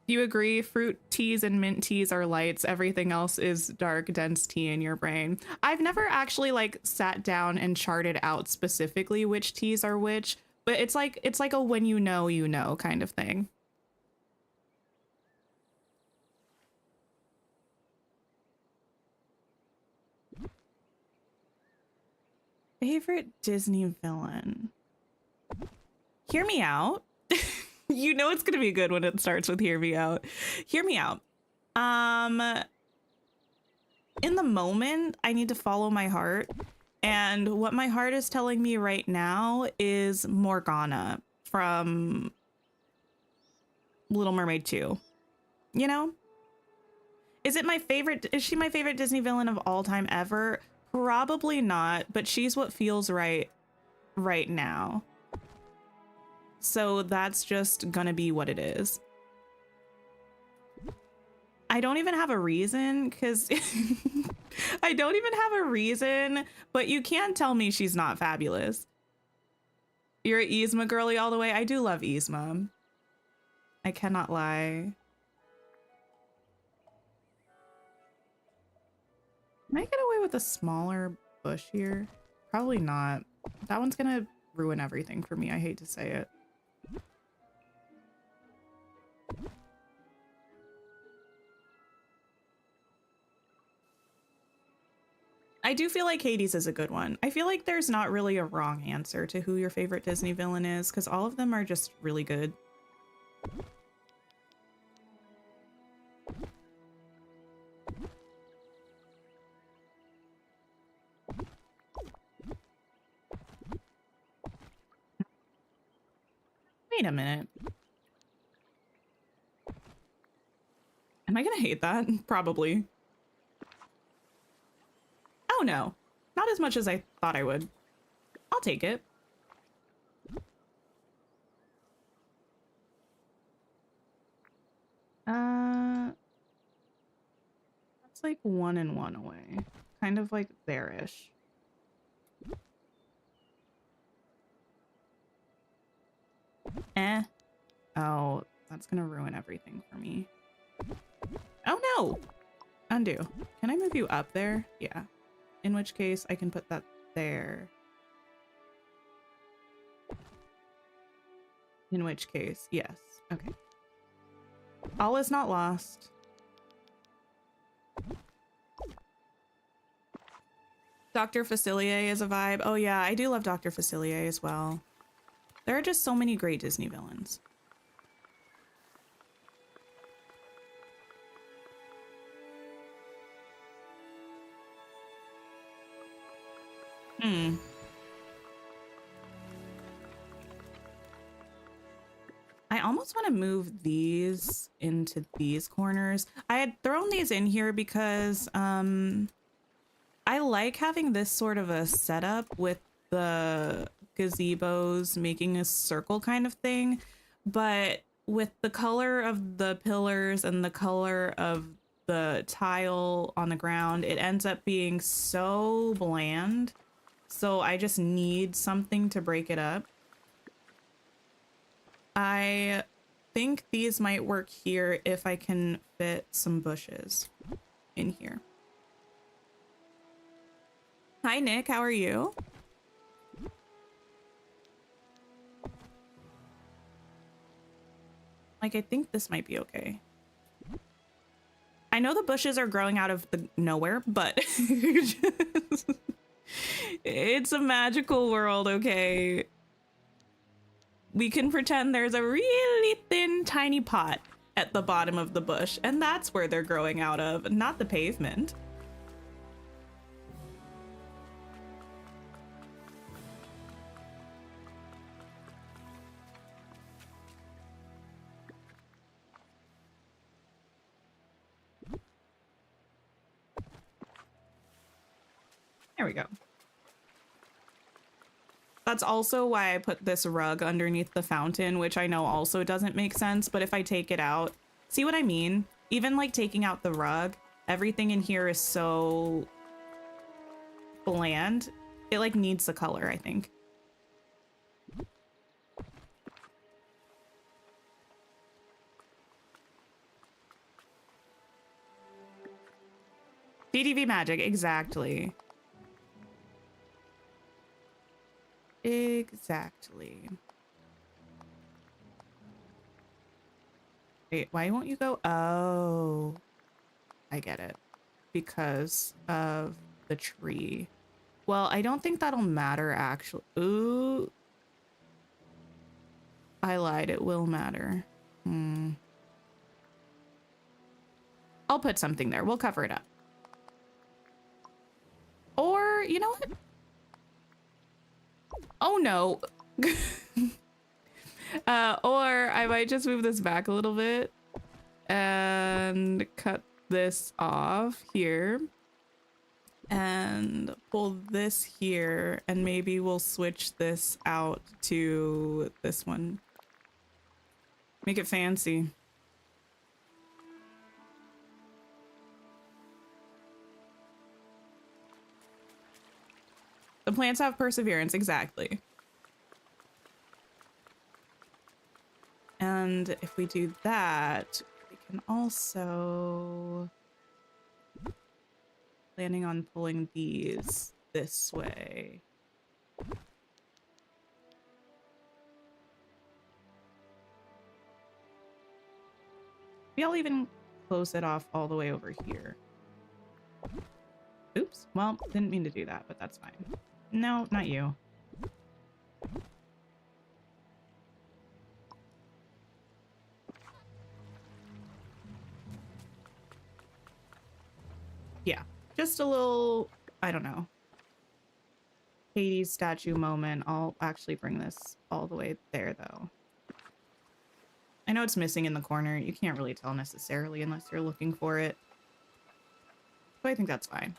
Do you agree? Fruit teas and mint teas are lights. Everything else is dark, dense tea in your brain. I've never actually like sat down and charted out specifically which teas are which, but it's like a when you know kind of thing. Favorite Disney villain? Hear me out. You know it's gonna be good when it starts with hear me out. Hear me out. In the moment, I need to follow my heart. And what my heart is telling me right now is Morgana from Little Mermaid 2. You know? Is she my favorite Disney villain of all time ever? Probably not, but she's what feels right now. So that's just gonna be what it is. I don't even have a reason, because I don't even have a reason, but you can't tell me she's not fabulous. You're a Yzma girly all the way. I do love Yzma. I cannot lie. Can I get away with a smaller bush here? Probably not. That one's gonna ruin everything for me. I hate to say it. I do feel like Hades is a good one. I feel like there's not really a wrong answer to who your favorite Disney villain is, because all of them are just really good. Wait a minute. Am I gonna hate that? Probably. Oh no, not as much as I thought I would. I'll take it. That's like 1 and 1 away. Kind of like there-ish. Oh, that's gonna ruin everything for me. Oh no! Undo. Can I move you up there? Yeah. In which case I can put that there. In which case, yes. Okay. All is not lost. Dr. Facilier is a vibe. Oh yeah, I do love Dr. Facilier as well. There are just so many great Disney villains. I almost want to move these into these corners. I had thrown these in here because I like having this sort of a setup with the gazebos making a circle kind of thing, but with the color of the pillars and the color of the tile on the ground, it ends up being so bland. So I just need something to break it up. I think these might work here if I can fit some bushes in here. Hi, Nick. How are you? Like, I think this might be okay. I know the bushes are growing out of the nowhere, but it's a magical world, okay? We can pretend there's a really thin, tiny pot at the bottom of the bush, and that's where they're growing out of, not the pavement. There we go. That's also why I put this rug underneath the fountain, which I know also doesn't make sense, but if I take it out, See what I mean? Even like taking out the rug, everything in here is so bland. It like needs the color, I think. DDV magic, exactly. Exactly. Wait, why won't you go? Oh, I get it. Because of the tree. Well, I don't think that'll matter, actually. Ooh. I lied. It will matter. I'll put something there. We'll cover it up. Or, you know what? Oh, no. Or I might just move this back a little bit and cut this off here and pull this here, and maybe we'll switch this out to this one. Make it fancy. The plants have perseverance, exactly. And if we do that, we can also... Planning on pulling these this way. Maybe I'll even close it off all the way over here. Oops. Well, didn't mean to do that, but that's fine. No, not you. Yeah, just a little, I don't know, Hades statue moment. I'll actually bring this all the way there, though. I know it's missing in the corner. You can't really tell necessarily unless you're looking for it. But I think that's fine.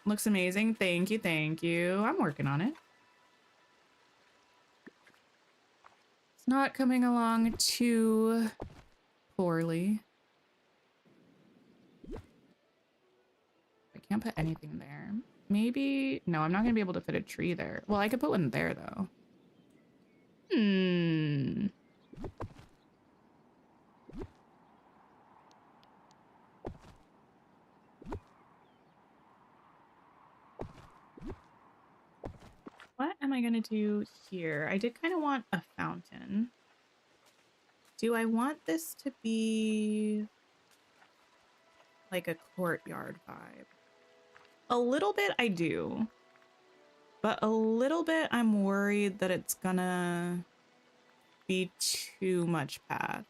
Looks amazing. Thank you, thank you. I'm working on it. It's not coming along too poorly. I can't put anything there. Maybe... No, I'm not going to be able to fit a tree there. Well, I could put one there, though. What am I going to do here? I did kind of want a fountain. Do I want this to be like a courtyard vibe? A little bit I do. But a little bit I'm worried that it's gonna be too much path.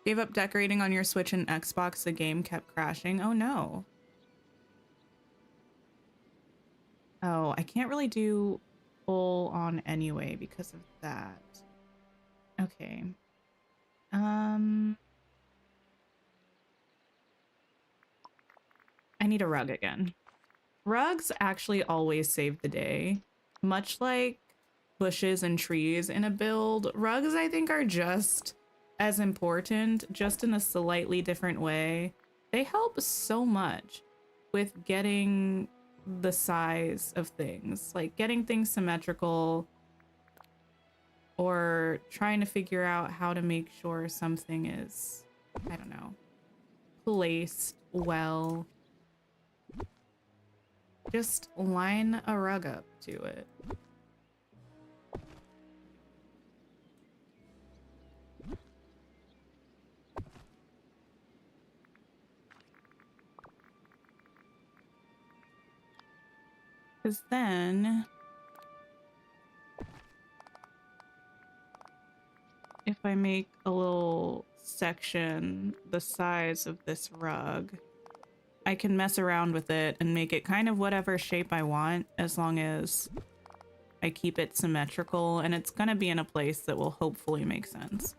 Gave up decorating on your Switch and Xbox, the game kept crashing. Oh no. Oh, I can't really do full on anyway because of that. Okay. I need a rug again. Rugs actually always save the day. Much like bushes and trees in a build, rugs I think are just as important, just in a slightly different way. They help so much with getting the size of things, like getting things symmetrical or trying to figure out how to make sure something is, I don't know, placed well. Just line a rug up to it. Because then, if I make a little section the size of this rug, I can mess around with it and make it kind of whatever shape I want, as long as I keep it symmetrical, and it's gonna be in a place that will hopefully make sense.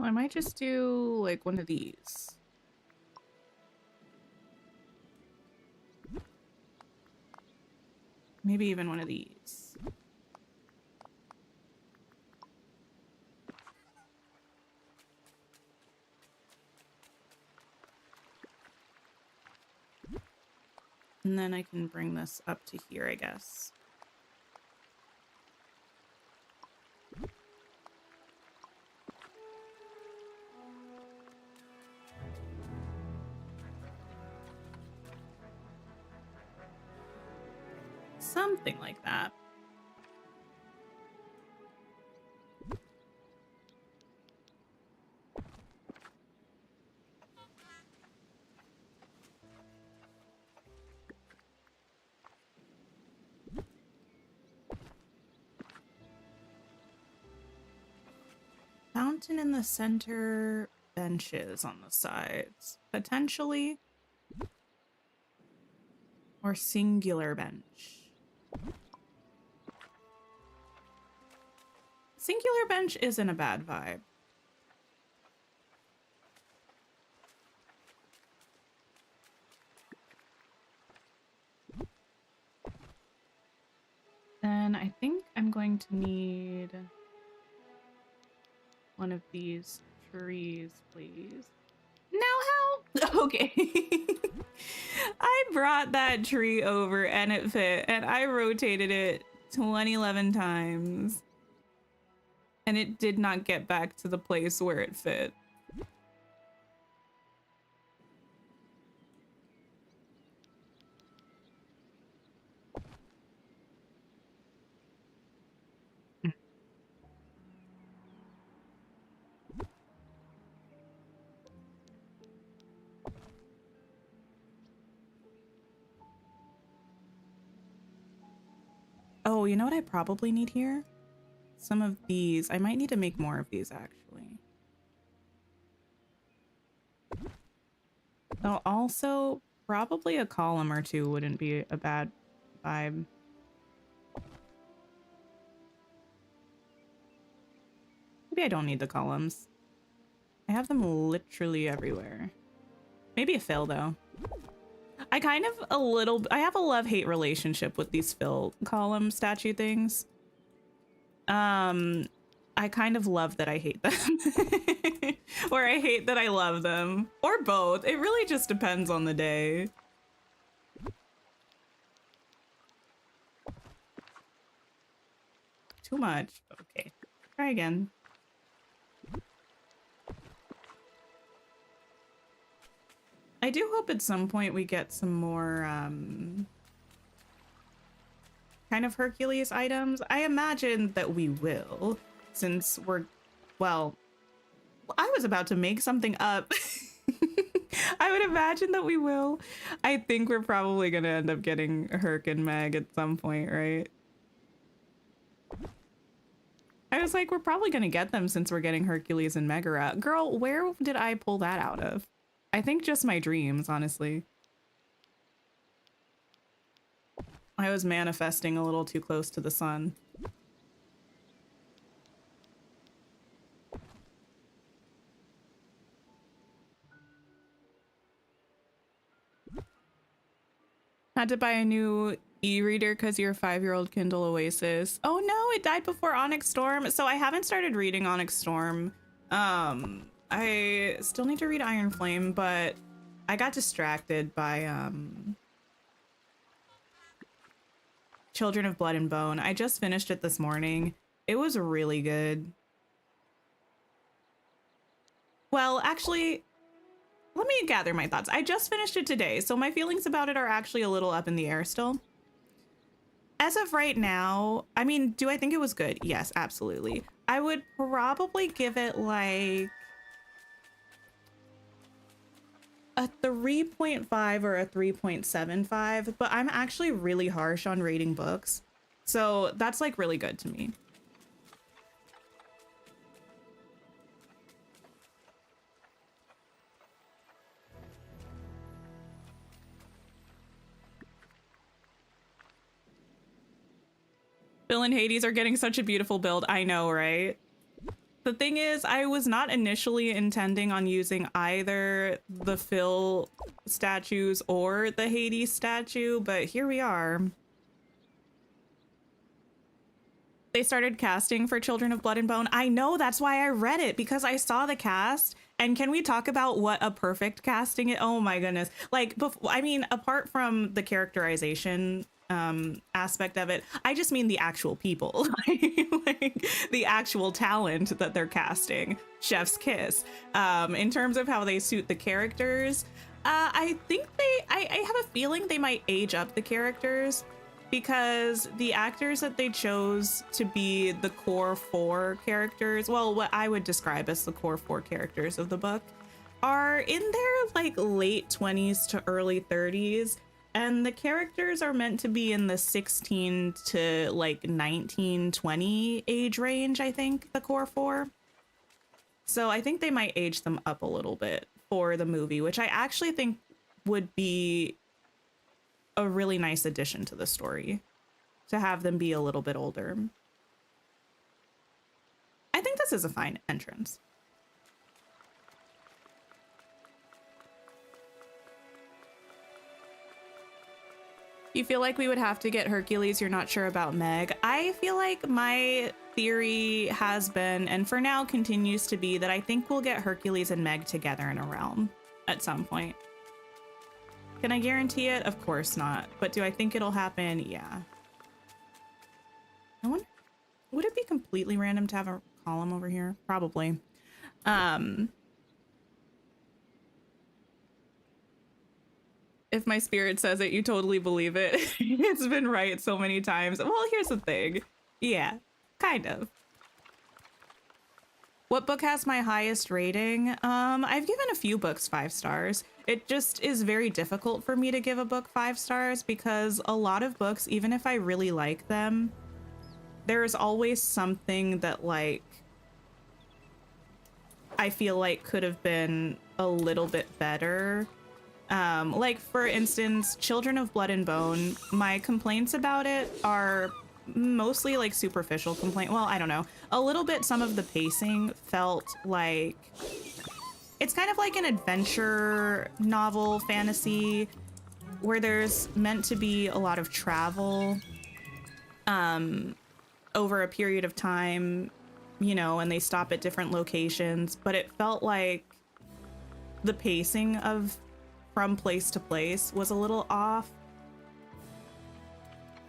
Well, I might just do like one of these. Maybe even one of these. And then I can bring this up to here, I guess. Something like that. Fountain in the center, benches on the sides, potentially. Or singular bench. Singular bench isn't a bad vibe. Then I think I'm going to need one of these trees, please. Now how? Okay. I brought that tree over and it fit, and I rotated it 2011 times. And it did not get back to the place where it fit. Oh, you know what I probably need here? Some of these. I might need to make more of these, actually. Though also, probably a column or two wouldn't be a bad vibe. Maybe I don't need the columns. I have them literally everywhere. Maybe a fill, though. I have a love-hate relationship with these fill column statue things. I kind of love that I hate them. Or I hate that I love them. Or both. It really just depends on the day. Too much. Okay. Try again. I do hope at some point we get some more, kind of Hercules items. I imagine that we will, since we're, well, I was about to make something up. I would imagine that we will. I think we're probably going to end up getting Herc and Meg at some point, right? I was like, we're probably going to get them since we're getting Hercules and Megara. Girl, where did I pull that out of? I think just my dreams, honestly. I was manifesting a little too close to the sun. Had to buy a new e-reader because your 5-year-old Kindle Oasis. Oh no, it died before Onyx Storm. So I haven't started reading Onyx Storm. I still need to read Iron Flame, but I got distracted by Children of Blood and Bone. I just finished it this morning. It was really good. Well, actually, let me gather my thoughts. I just finished it today, so my feelings about it are actually a little up in the air still. As of right now, I mean, do I think it was good? Yes, absolutely. I would probably give it like a 3.5 or a 3.75, but I'm actually really harsh on rating books. So that's like really good to me. Bill and Hades are getting such a beautiful build. I know, right? The thing is, I was not initially intending on using either the Phil statues or the Hades statue, but here we are. They started casting for Children of Blood and Bone. I know, that's why I read it, because I saw the cast. And can we talk about what a perfect casting is? Oh my goodness. Like, I mean, apart from the characterization aspect of it, I just mean the actual people, like the actual talent that they're casting. Chef's kiss. In terms of how they suit the characters, I think I have a feeling they might age up the characters, because the actors that they chose to be the core 4 characters, well, what I would describe as the core 4 characters of the book, are in their like late 20s to early 30s. And the characters are meant to be in the 16 to like 19, 20 age range, I think, the core 4. So I think they might age them up a little bit for the movie, which I actually think would be a really nice addition to the story, to have them be a little bit older. I think this is a fine entrance. You feel like we would have to get Hercules, you're not sure about Meg? I feel like my theory has been, and for now continues to be, that I think we'll get Hercules and Meg together in a realm at some point. Can I guarantee it? Of course not. But do I think it'll happen? Yeah. I wonder, would it be completely random to have a column over here? Probably. If my spirit says it, you totally believe it. It's been right so many times. Well, here's the thing. Yeah, kind of. What book has my highest rating? I've given a few books 5 stars. It just is very difficult for me to give a book 5 stars, because a lot of books, even if I really like them, there's always something that like I feel like could have been a little bit better. Like for instance, Children of Blood and Bone, my complaints about it are mostly like superficial complaint. Well, I don't know. A little bit, some of the pacing felt like it's kind of like an adventure novel fantasy where there's meant to be a lot of travel over a period of time, you know, and they stop at different locations, but it felt like the pacing of from place to place was a little off.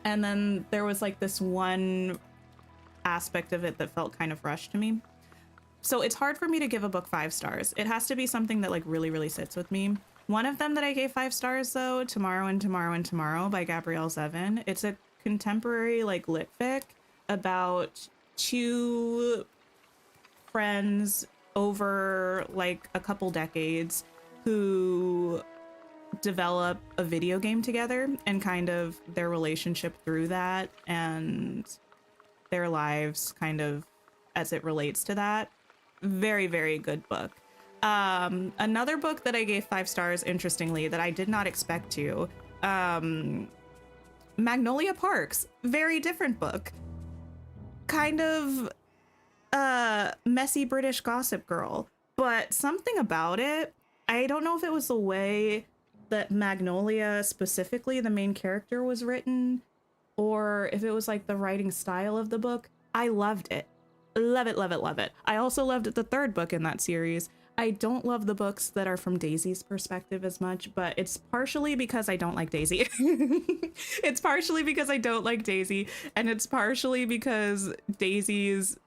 And then there was like this one aspect of it that felt kind of rushed to me. So it's hard for me to give a book 5 stars. It has to be something that like really, really sits with me. One of them that I gave 5 stars though, Tomorrow and Tomorrow and Tomorrow by Gabrielle Zevin. It's a contemporary like lit fic about 2 friends over like a couple decades who develop a video game together, and kind of their relationship through that and their lives kind of as it relates to that. Very, very good book. Another book that I gave 5 stars, interestingly, that I did not expect to, Magnolia Parks. Very different book. Kind of messy British Gossip Girl, but something about it, I don't know if it was the way that Magnolia, specifically the main character, was written, or if it was like the writing style of the book. I loved it. Love it, love it, love it. I also loved the 3rd book in that series. I don't love the books that are from Daisy's perspective as much, but it's partially because I don't like Daisy. It's partially because I don't like Daisy, and it's partially because Daisy's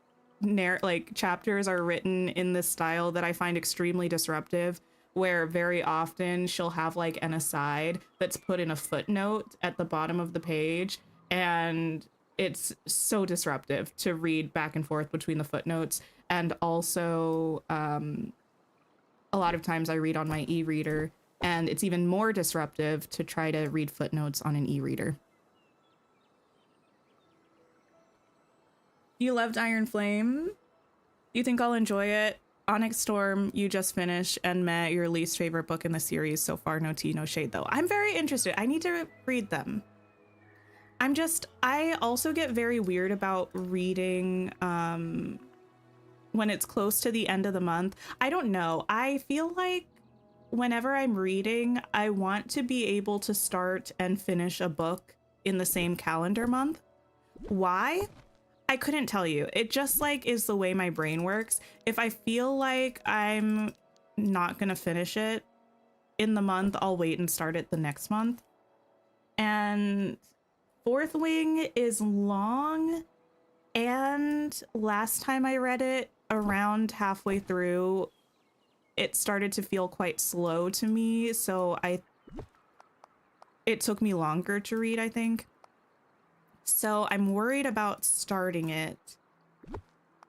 like chapters are written in this style that I find extremely disruptive, where very often she'll have like an aside that's put in a footnote at the bottom of the page, and it's so disruptive to read back and forth between the footnotes. And also a lot of times I read on my e-reader, and it's even more disruptive to try to read footnotes on an e-reader. You loved Iron Flame? You think I'll enjoy it? Onyx Storm, you just finished, and Meh, your least favorite book in the series so far. No tea, no shade, though. I'm very interested. I need to read them. I also get very weird about reading when it's close to the end of the month. I don't know. I feel like whenever I'm reading, I want to be able to start and finish a book in the same calendar month. Why? I couldn't tell you. It just like is the way my brain works. If I feel like I'm not gonna finish it in the month, I'll wait and start it the next month. And Fourth Wing is long, and last time I read it, around halfway through, it started to feel quite slow to me, so it took me longer to read, I think. So I'm worried about starting it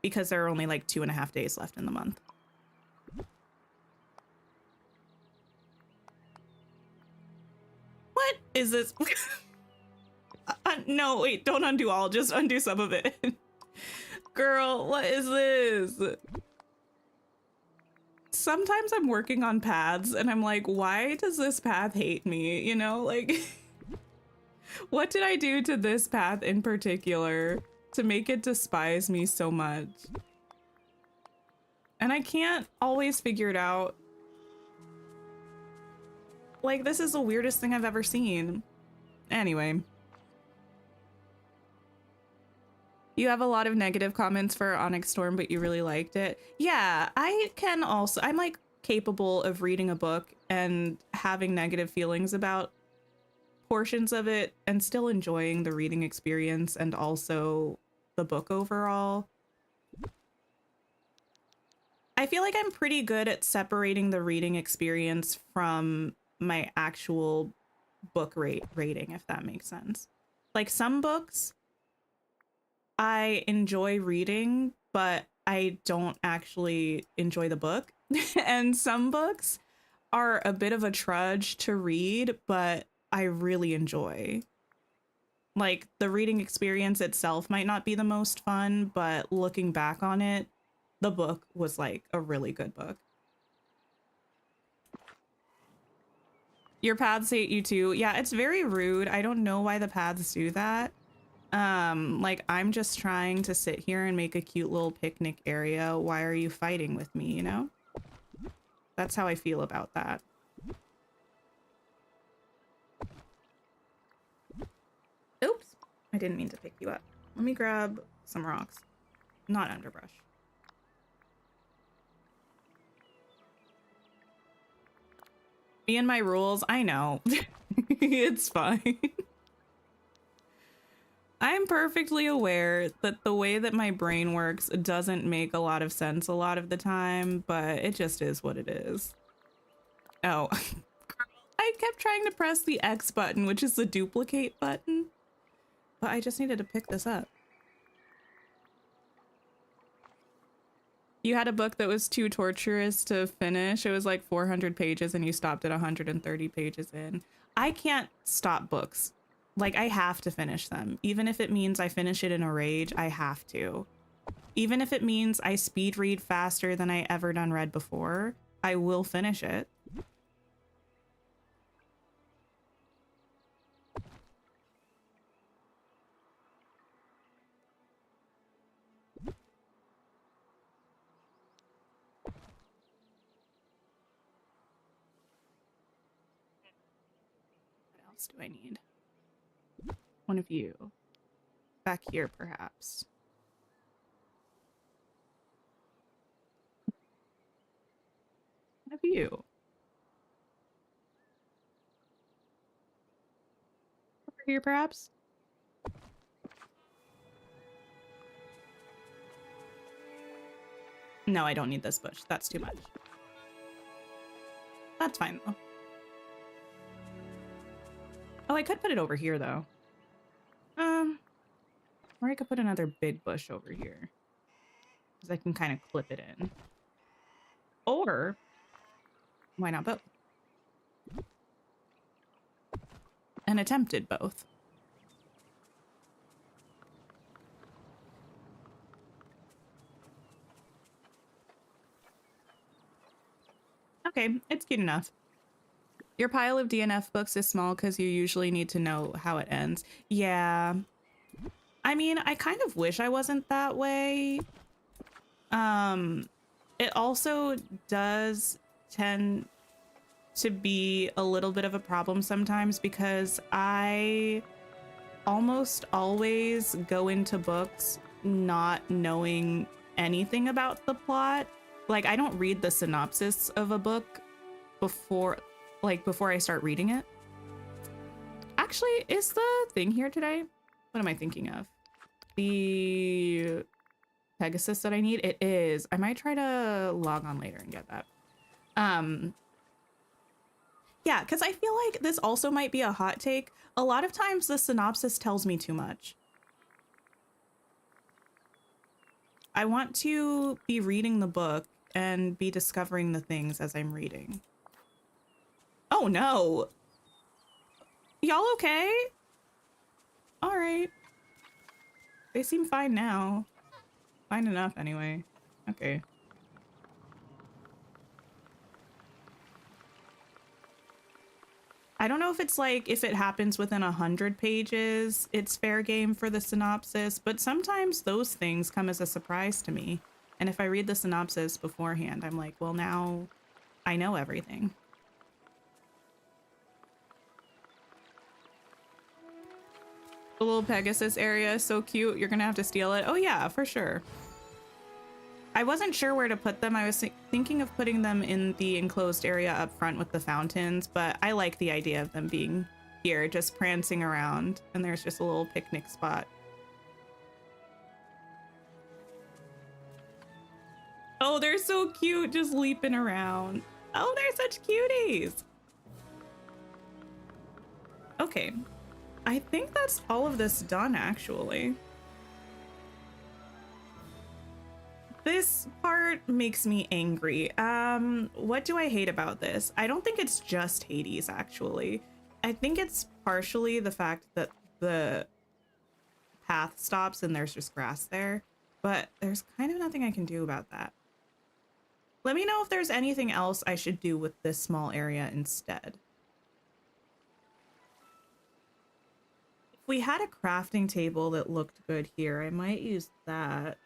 because there are only like 2.5 days left in the month. What is this? No, wait, don't undo all, just undo some of it. Girl, what is this? Sometimes I'm working on paths and I'm like, why does this path hate me? You know, like, what did I do to this path in particular to make it despise me so much? And I can't always figure it out. Like, this is the weirdest thing I've ever seen. Anyway. You have a lot of negative comments for Onyx Storm, but you really liked it. Yeah, I can also, I'm like capable of reading a book and having negative feelings about portions of it and still enjoying the reading experience and also the book overall. I feel like I'm pretty good at separating the reading experience from my actual book rating, if that makes sense. Like some books I enjoy reading, but I don't actually enjoy the book. And some books are a bit of a trudge to read, but I really enjoy. Like, the reading experience itself might not be the most fun, but looking back on it, the book was like a really good book. Your paths hate you too. Yeah, it's very rude. I don't know why the paths do that. Like, I'm just trying to sit here and make a cute little picnic area. Why are you fighting with me, you know? That's how I feel about that. Oops, I didn't mean to pick you up. Let me grab some rocks. Not underbrush. Me and my rules, I know. It's fine. I'm perfectly aware that the way that my brain works doesn't make a lot of sense a lot of the time, but it just is what it is. Oh, I kept trying to press the X button, which is the duplicate button, but I just needed to pick this up. You had a book that was too torturous to finish. It was like 400 pages and you stopped at 130 pages in. I can't stop books. Like, I have to finish them. Even if it means I finish it in a rage, I have to. Even if it means I speed read faster than I ever done read before, I will finish it. What else do I need? One of you. Back here, perhaps. One of you. Over here, perhaps? No, I don't need this bush. That's too much. That's fine, though. Oh, I could put it over here, though. Or I could put another big bush over here. Because I can kind of clip it in. Or, why not both? And attempted both. Okay, it's cute enough. Your pile of DNF books is small because you usually need to know how it ends. Yeah. I mean, I kind of wish I wasn't that way. It also does tend to be a little bit of a problem sometimes because I almost always go into books not knowing anything about the plot. Like, I don't read the synopsis of a book before I start reading it. Actually, is the thing here today? What am I thinking of? The Pegasus that I need? It is. I might try to log on later and get that. Yeah, because I feel like this also might be a hot take. A lot of times the synopsis tells me too much. I want to be reading the book and be discovering the things as I'm reading. Oh no! Y'all okay? All right. They seem fine now. Fine enough anyway. Okay. I don't know if it's like, if it happens within 100 pages, it's fair game for the synopsis, but sometimes those things come as a surprise to me. And if I read the synopsis beforehand, I'm like, well, now I know everything. The little Pegasus area is so cute. You're gonna have to steal it. Oh yeah, for sure. I wasn't sure where to put them. I was thinking of putting them in the enclosed area up front with the fountains, but I like the idea of them being here, just prancing around, and there's just a little picnic spot. Oh, they're so cute, just leaping around. Oh, they're such cuties. Okay, I think that's all of this done, actually. This part makes me angry. What do I hate about this? I don't think it's just Hades, actually. I think it's partially the fact that the path stops and there's just grass there, but there's kind of nothing I can do about that. Let me know if there's anything else I should do with this small area instead. If we had a crafting table that looked good here, I might use that.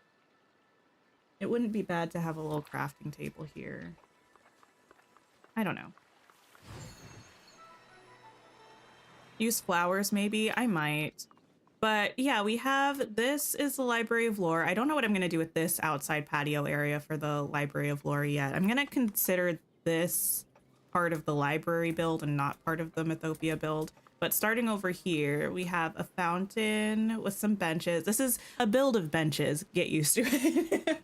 It wouldn't be bad to have a little crafting table here. I don't know. Use flowers, maybe? I might. But yeah, we have, this is the Library of Lore. I don't know what I'm going to do with this outside patio area for the Library of Lore yet. I'm going to consider this part of the library build and not part of the Mythopia build. But starting over here, we have a fountain with some benches. This is a build of benches. Get used to it.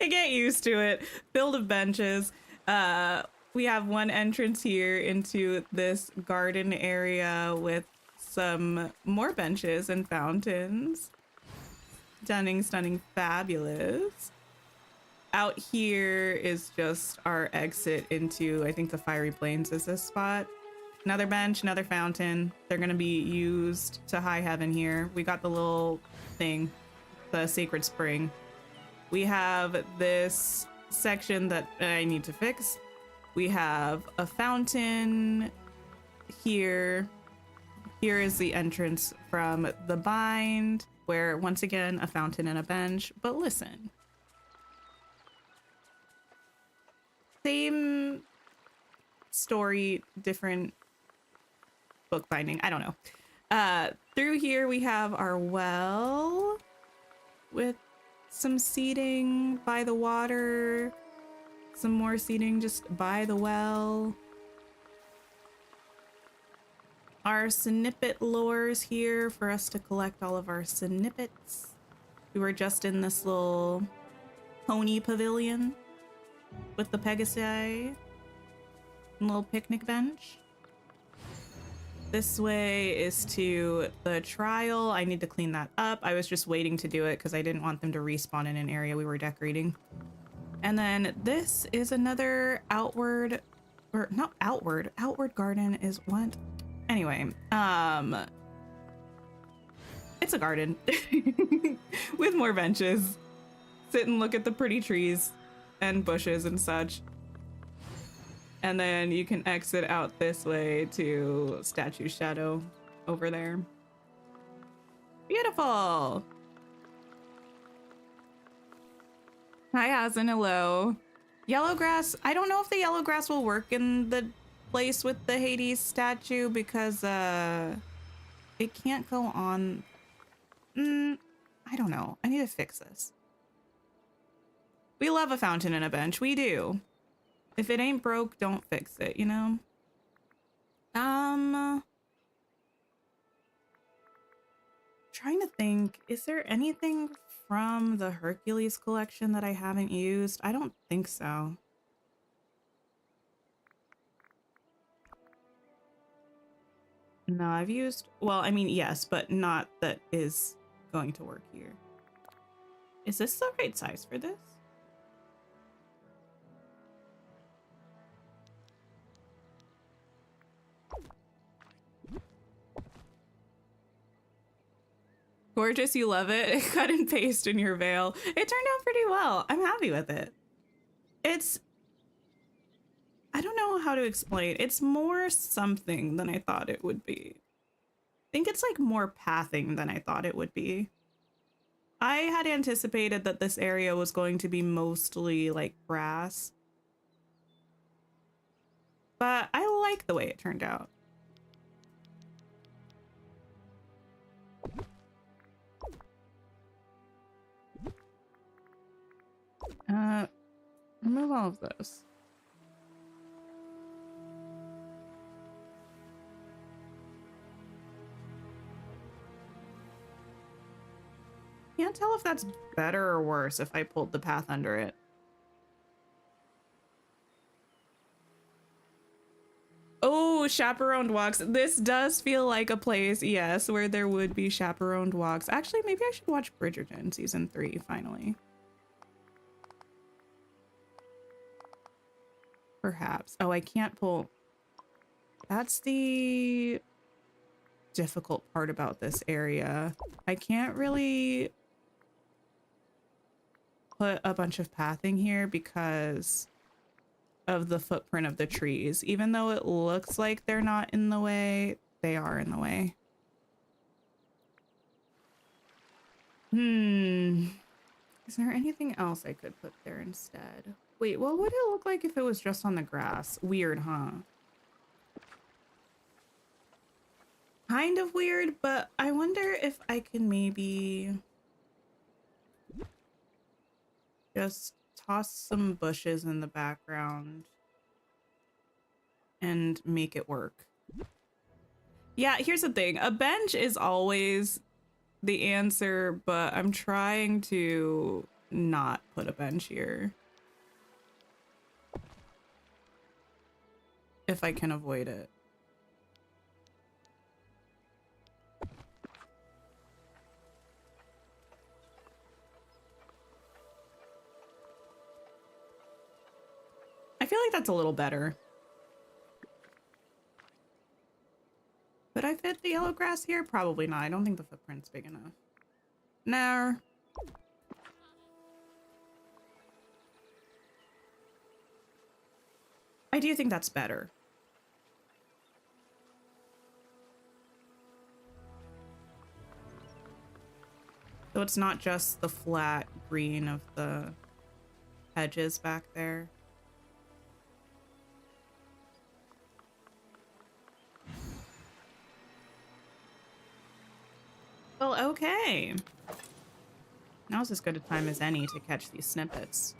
Get used to it. Build of benches. We have one entrance here into this garden area with some more benches and fountains. Stunning, stunning, fabulous. Out here is just our exit into, I think the Fiery Plains is this spot. Another bench, another fountain. They're gonna be used to high heaven here. We got the little thing, the sacred spring. We have this section that I need to fix. We have a fountain here. Here is the entrance from the bind, where once again, a fountain and a bench. But listen, same story, different bookbinding. I don't know. Through here we have our well with some seating by the water, some more seating just by the well. Our snippet lures here for us to collect all of our snippets. We were just in this little pony pavilion with the Pegasi, little picnic bench. This way is to the trial. I need to clean that up. I was just waiting to do it because I didn't want them to respawn in an area we were decorating. And then this is another outward, or not outward. Outward garden is what? Anyway, it's a garden with more benches. Sit and look at the pretty trees and bushes and such. And then you can exit out this way to Statue Shadow over there. Beautiful. Hi, Asin. Hello. Yellow grass. I don't know if the yellow grass will work in the place with the Hades statue because it can't go on. I don't know. I need to fix this. We love a fountain and a bench. We do. If it ain't broke, don't fix it, you know? Trying to think, is there anything from the Hercules collection that I haven't used? I don't think so. No, I've used, well, I mean, yes, but not that is going to work here. Is this the right size for this? Gorgeous, you love it. Cut and paste in your Vale. It turned out pretty well. I'm happy with it. It's, I don't know how to explain. It's more something than I thought it would be. I think it's like more pathing than I thought it would be. I had anticipated that this area was going to be mostly like grass, but I like the way it turned out. Remove all of those. Can't tell if that's better or worse if I pulled the path under it. Oh, chaperoned walks. This does feel like a place, yes, where there would be chaperoned walks. Actually, maybe I should watch Bridgerton season 3 finally. Perhaps. Oh, I can't pull. That's the difficult part about this area. I can't really put a bunch of pathing here because of the footprint of the trees. Even though it looks like they're not in the way, they are in the way. Is there anything else I could put there instead? Wait, what would it look like if it was just on the grass? Weird, huh? Kind of weird, but I wonder if I can maybe just toss some bushes in the background and make it work. Yeah, here's the thing. A bench is always the answer, but I'm trying to not put a bench here if I can avoid it. I feel like that's a little better. Could I fit the yellow grass here? Probably not. I don't think the footprint's big enough. No. I do think that's better. So it's not just the flat green of the hedges back there. Well, okay. Now's as good a time as any to catch these snippets.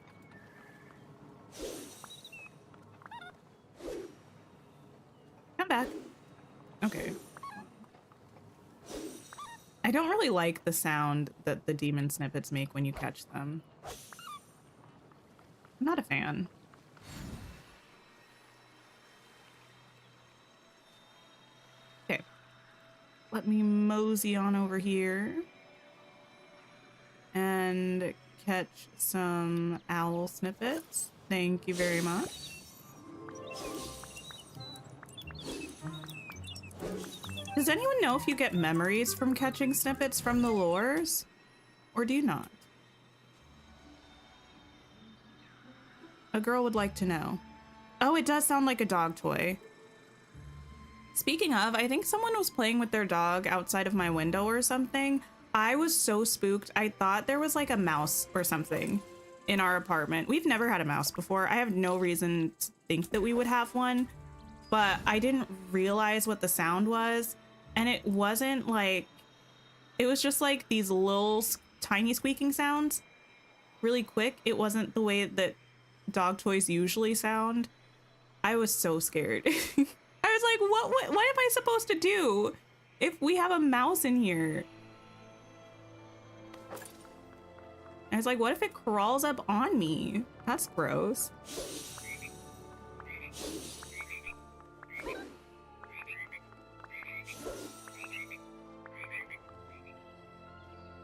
Come back. Okay. I don't really like the sound that the demon snippets make when you catch them. I'm not a fan. Okay. Let me mosey on over here and catch some owl snippets. Thank you very much. Does anyone know if you get memories from catching snippets from the lures? Or do you not? A girl would like to know. Oh, it does sound like a dog toy. Speaking of, I think someone was playing with their dog outside of my window or something. I was so spooked. I thought there was like a mouse or something. in our apartment. We've never had a mouse before. I have no reason to think that we would have one, but I didn't realize what the sound was. And it wasn't like, it was just like these little tiny squeaking sounds really quick. It wasn't the way that dog toys usually sound. I was so scared. I was like, what am I supposed to do if we have a mouse in here? I was like, what if it crawls up on me? That's gross.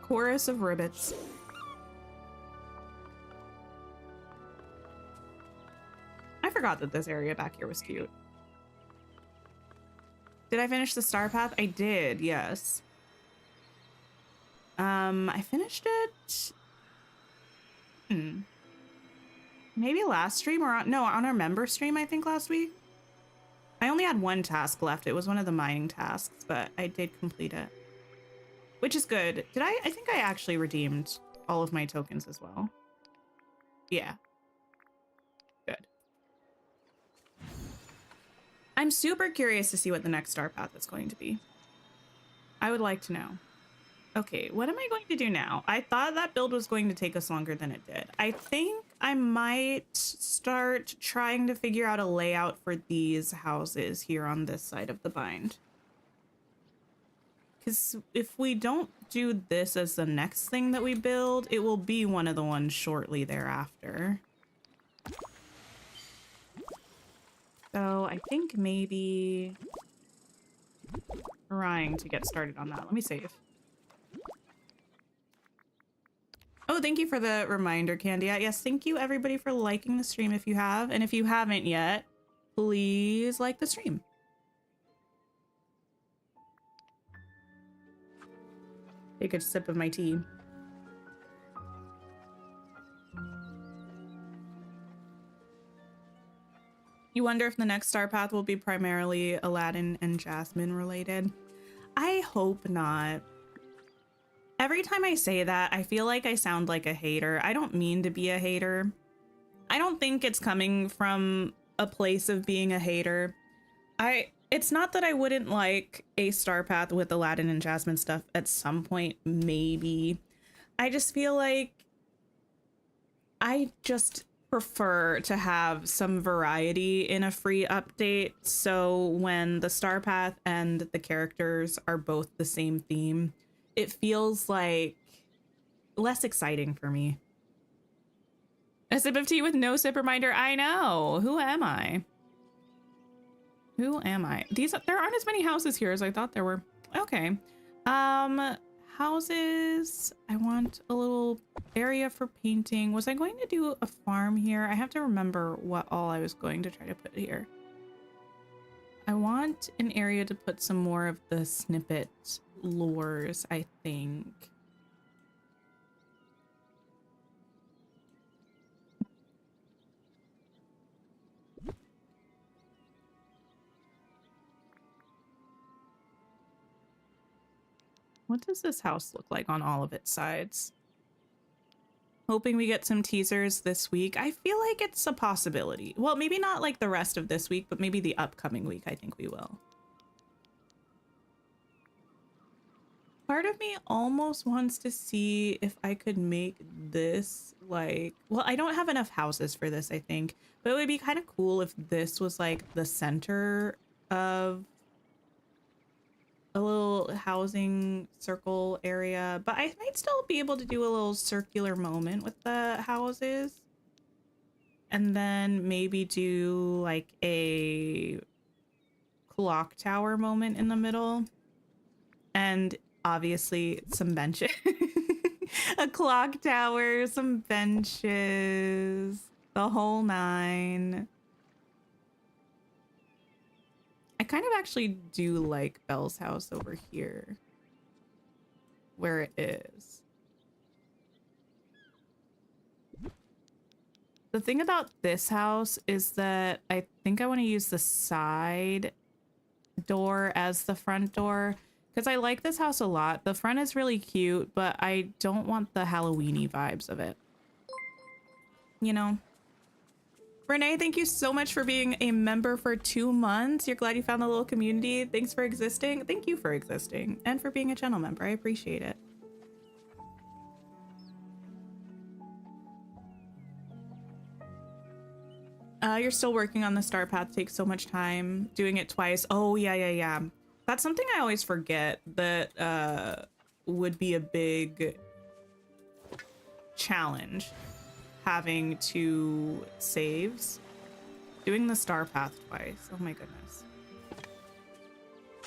Chorus of ribbits. I forgot that this area back here was cute. Did I finish the star path? I did, yes. I finished it. Maybe last stream or on our member stream, I think last week. I only had one task left. It was one of the mining tasks, but I did complete it, which is good. Did I think I actually redeemed all of my tokens as well. Yeah. Good. I'm super curious to see what the next star path is going to be. I would like to know. Okay, what am I going to do now? I thought that build was going to take us longer than it did. I think I might start trying to figure out a layout for these houses here on this side of the bind. Because if we don't do this as the next thing that we build, it will be one of the ones shortly thereafter. So I think maybe trying to get started on that. Let me save. Oh, thank you for the reminder, Candy. Yes, thank you everybody for liking the stream if you have. And if you haven't yet, please like the stream. Take a sip of my tea. You wonder if the next star path will be primarily Aladdin and Jasmine related? I hope not. Every time I say that, I feel like I sound like a hater. I don't mean to be a hater. I don't think it's coming from a place of being a hater. It's not that I wouldn't like a star path with Aladdin and Jasmine stuff at some point, maybe. I just feel like I just prefer to have some variety in a free update. So when the star path and the characters are both the same theme, it feels like less exciting for me. A sip of tea with no sip reminder. I know. Who am I? Who am I? There aren't as many houses here as I thought there were. Okay. Houses. I want a little area for painting. Was I going to do a farm here? I have to remember what all I was going to try to put here. I want an area to put some more of the snippet lures, I think. What does this house look like on all of its sides? Hoping we get some teasers this week. I feel like it's a possibility. Well, maybe not like the rest of this week, but maybe the upcoming week, I think we will. Part of me almost wants to see if I could make this like, well, I don't have enough houses for this, I think, but it would be kind of cool if this was like the center of a little housing circle area, but I might still be able to do a little circular moment with the houses. And then maybe do like a clock tower moment in the middle. And obviously some benches. A clock tower, some benches, the whole nine. I kind of actually do like Belle's house over here, where it is. The thing about this house is that I think I want to use the side door as the front door, because I like this house a lot. The front is really cute, but I don't want the Halloween-y vibes of it. you know. Renee, thank you so much for being a member for 2 months. You're glad you found the little community. Thanks for existing. Thank you for existing and for being a channel member. I appreciate it. You're still working on the star path. Takes so much time. Doing it twice. Oh, yeah. That's something I always forget that would be a big challenge. Having 2 saves. Doing the star path twice. Oh my goodness.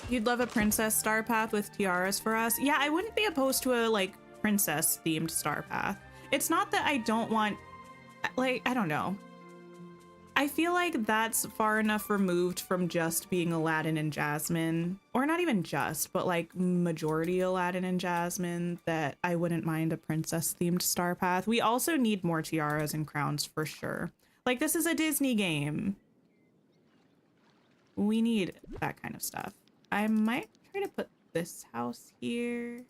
You'd love a princess star path with tiaras for us? Yeah, I wouldn't be opposed to a like princess themed star path. It's not that I don't want, like, I don't know. I feel like that's far enough removed from just being Aladdin and Jasmine, or not even just, but like majority Aladdin and Jasmine, that I wouldn't mind a princess themed star path. We also need more tiaras and crowns for sure. Like, this is a Disney game. We need that kind of stuff. I might try to put this house here.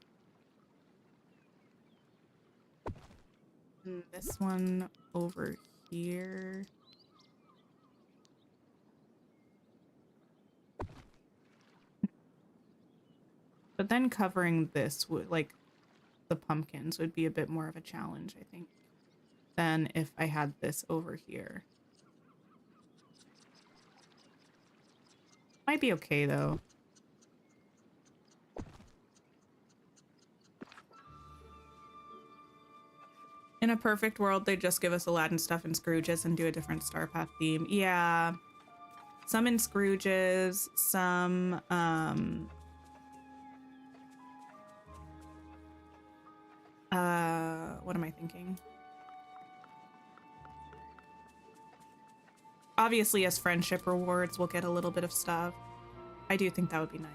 And this one over here. But then covering this would, like, the pumpkins would be a bit more of a challenge, I think, than if I had this over here. Might be okay, though. In a perfect world, they'd just give us Aladdin stuff and Scrooges and do a different Star Path theme. Yeah. Some in Scrooges, some, what am I thinking? Obviously, as friendship rewards, we'll get a little bit of stuff. I do think that would be nice.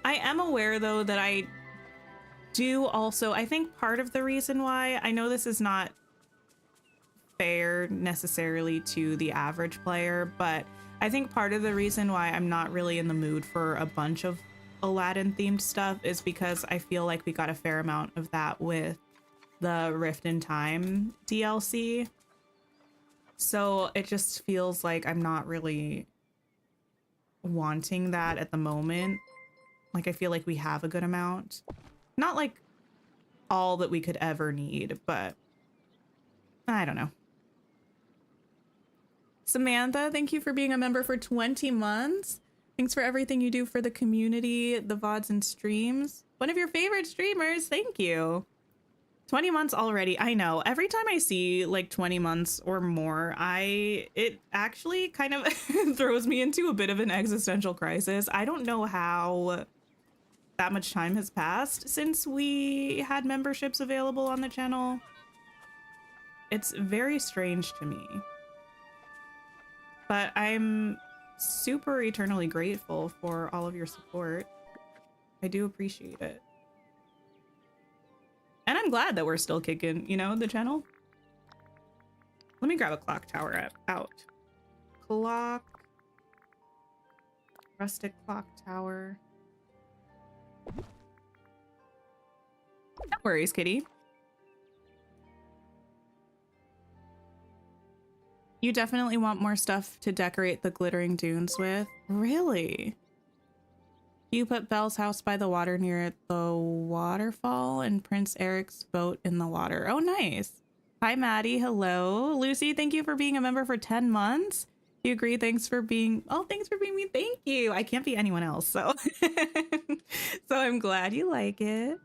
I am aware, though, that I do also, I think part of the reason why, I know this is not fair necessarily to the average player, but I think part of the reason why I'm not really in the mood for a bunch of Aladdin themed stuff is because I feel like we got a fair amount of that with the Rift in Time DLC. So it just feels like I'm not really wanting that at the moment. Like, I feel like we have a good amount. Not like all that we could ever need, but I don't know. Samantha, thank you for being a member for 20 months. Thanks for everything you do for the community, the VODs and streams. One of your favorite streamers, thank you. 20 months already, I know. Every time I see like 20 months or more, it actually kind of throws me into a bit of an existential crisis. I don't know how that much time has passed since we had memberships available on the channel. It's very strange to me. But I'm super eternally grateful for all of your support. I do appreciate it. And I'm glad that we're still kicking, you know, the channel. Let me grab a clock tower out. Clock. Rustic clock tower. No worries, kitty. You definitely want more stuff to decorate the glittering dunes with. Really? You put Belle's house by the water near the waterfall and Prince Eric's boat in the water. Oh, nice. Hi, Maddie. Hello. Lucy, thank you for being a member for 10 months. You agree? Thanks for being... Oh, thanks for being me. Thank you. I can't be anyone else, so... So I'm glad you like it.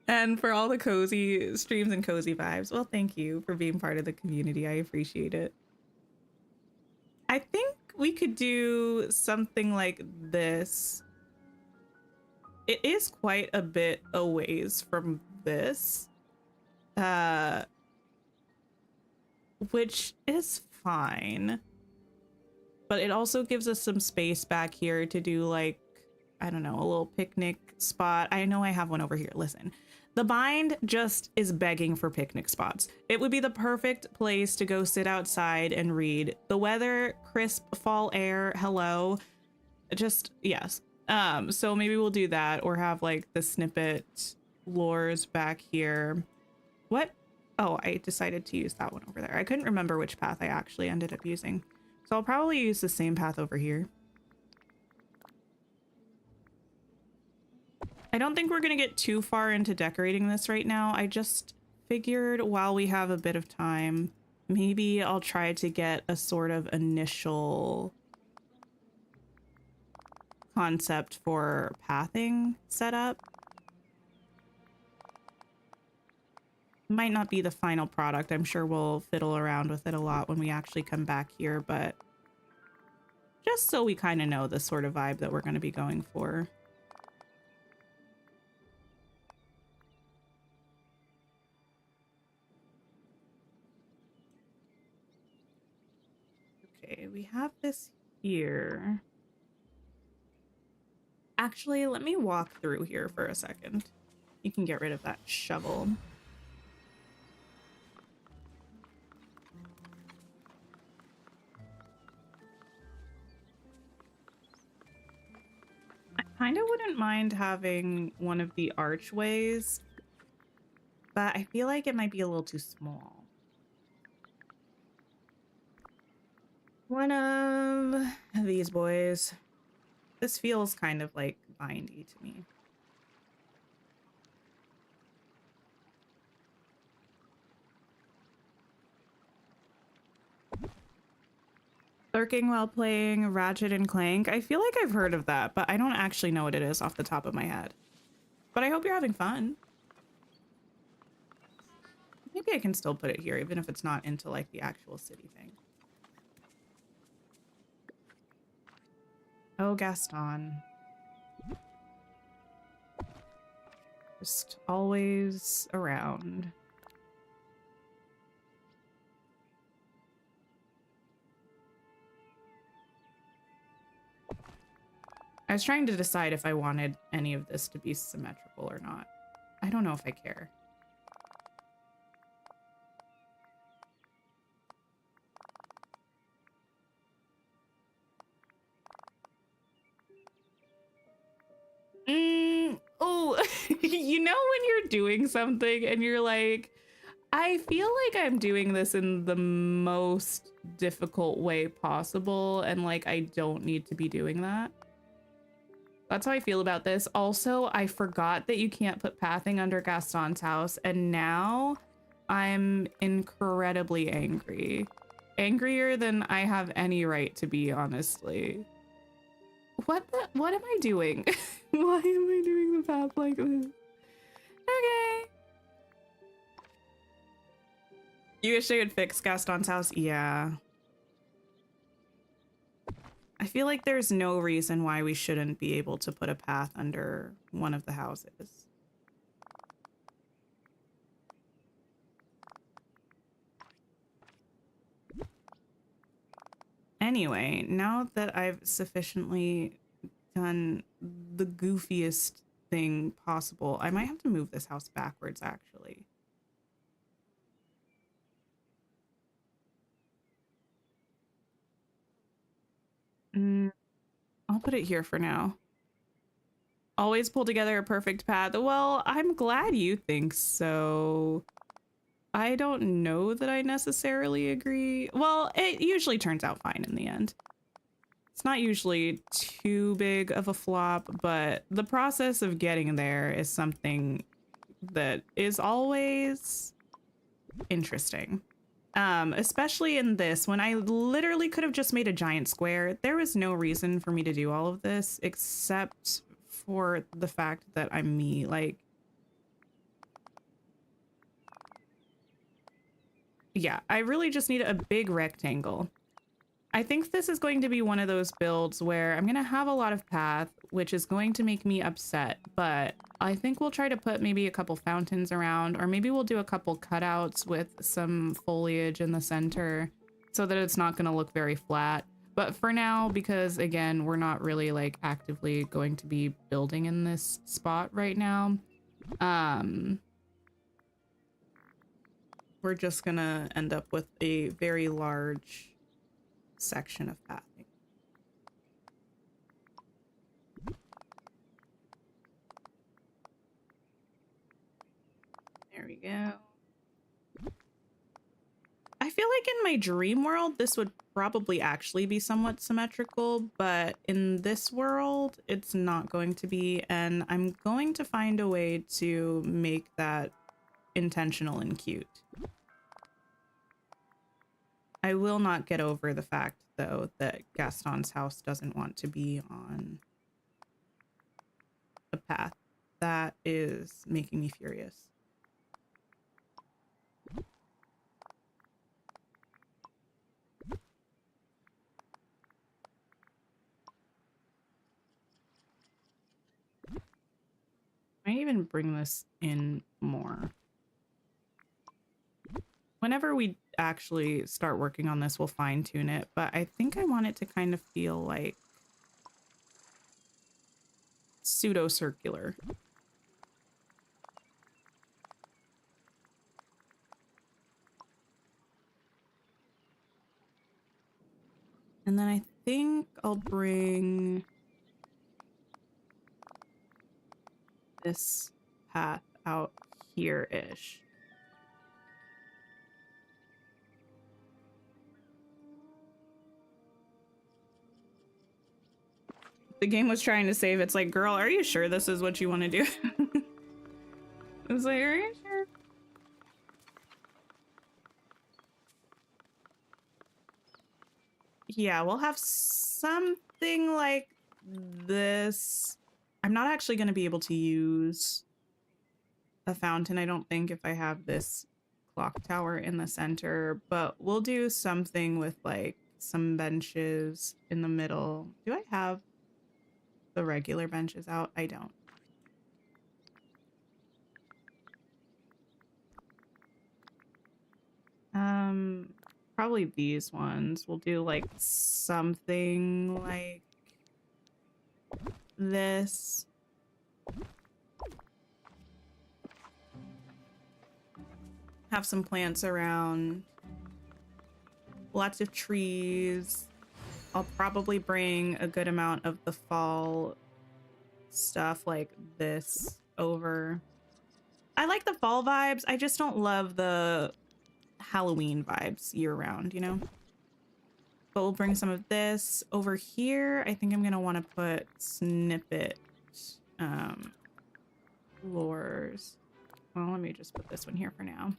And for all the cozy streams and cozy vibes, well, thank you for being part of the community. I appreciate it. I think we could do something like this. It is quite a bit a ways from this, which is fine. But it also gives us some space back here to do, like, I don't know, a little picnic spot. I know I have one over here. Listen, the bind just is begging for picnic spots. It would be the perfect place to go sit outside and read. The weather, crisp fall air, hello. Just, yes. So maybe we'll do that, or have like the snippet lures back here. What? Oh, I decided to use that one over there. I couldn't remember which path I actually ended up using. So I'll probably use the same path over here. I don't think we're going to get too far into decorating this right now. I just figured while we have a bit of time, maybe I'll try to get a sort of initial concept for pathing set up. Might not be the final product. I'm sure we'll fiddle around with it a lot when we actually come back here, but just so we kind of know the sort of vibe that we're going to be going for. Okay, we have this here. Actually, let me walk through here for a second. You can get rid of that shovel. I kind of wouldn't mind having one of the archways, but I feel like it might be a little too small. One of these boys. This feels kind of like bindy to me. Lurking while playing Ratchet and Clank. I feel like I've heard of that, but I don't actually know what it is off the top of my head. But I hope you're having fun. Maybe I can still put it here, even if it's not into like the actual city thing. Oh, Gaston. Just always around. I was trying to decide if I wanted any of this to be symmetrical or not. I don't know if I care. Oh, you know when you're doing something and you're like, I feel like I'm doing this in the most difficult way possible, and like I don't need to be doing that. That's how I feel about this. Also, I forgot that you can't put pathing under Gaston's house, and now I'm incredibly angry. Angrier than I have any right to be, honestly. What am I doing? Why am I doing the path like this? Okay. You wish they would fix Gaston's house? Yeah. I feel like there's no reason why we shouldn't be able to put a path under one of the houses. Anyway, now that I've sufficiently done the goofiest thing possible, I might have to move this house backwards, actually. I'll put it here for now. Always pull together a perfect path. Well, I'm glad you think so. I don't know that I necessarily agree. Well, it usually turns out fine in the end. It's not usually too big of a flop, but the process of getting there is something that is always interesting. Especially in this, when I literally could have just made a giant square. There was no reason for me to do all of this except for the fact that I'm me. Like, yeah, I really just need a big rectangle. I think this is going to be one of those builds where I'm going to have a lot of path, which is going to make me upset, but I think we'll try to put maybe a couple fountains around, or maybe we'll do a couple cutouts with some foliage in the center so that it's not going to look very flat. But for now, because again, we're not really like actively going to be building in this spot right now, we're just gonna end up with a very large section of pathing. There we go. feel like in my dream world, this would probably actually be somewhat symmetrical, but in this world, it's not going to be, and I'm going to find a way to make that intentional and cute. I will not get over the fact, though, that Gaston's house doesn't want to be on a path. That is making me furious. Might even bring this in more. Whenever we actually start working on this, we'll fine tune it, but I think I want it to kind of feel like pseudo circular. And then I think I'll bring this path out here-ish. The game was trying to save. It's like, girl, are you sure this is what you want to do? I was like, are you sure? Yeah, we'll have something like this. I'm not actually going to be able to use a fountain, I don't think, if I have this clock tower in the center, but we'll do something with like some benches in the middle. Do I have the regular benches out? I don't. Probably these ones. We'll do like something like this. Have some plants around. Lots of trees. I'll probably bring a good amount of the fall stuff like this over. I like the fall vibes. I just don't love the Halloween vibes year round, you know? But we'll bring some of this over here. I think I'm gonna want to put snippet lures. Well, let me just put this one here for now.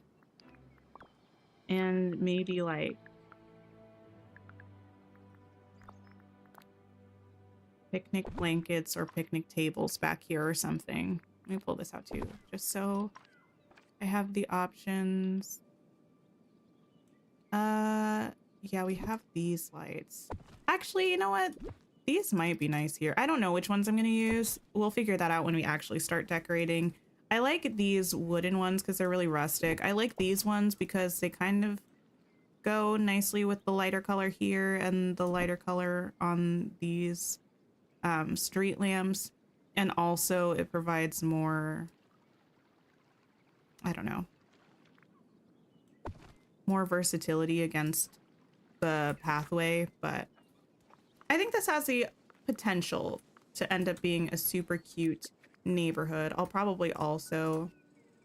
And maybe like picnic blankets or picnic tables back here or something. Let me pull this out too, just so I have the options. Yeah, we have these lights. Actually, you know what? These might be nice here. I don't know which ones I'm gonna use. We'll figure that out when we actually start decorating. I like these wooden ones because they're really rustic. I like these ones because they kind of go nicely with the lighter color here and the lighter color on these street lamps. And also it provides more, I don't know, more versatility against the pathway. But I think this has the potential to end up being a super cute neighborhood. I'll probably also,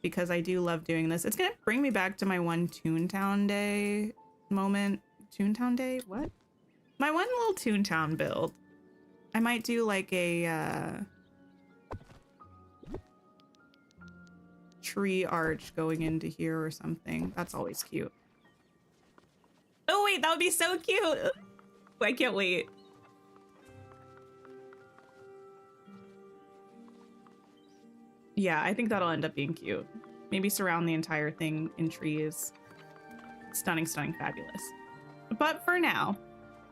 because I do love doing this, it's gonna bring me back to my one Toontown day moment. Toontown day? What? My one little Toontown build. I might do like a tree arch going into here or something. That's always cute. Oh wait, that would be so cute. I can't wait. Yeah, I think that'll end up being cute. Maybe surround the entire thing in trees. Stunning, stunning, fabulous. But for now,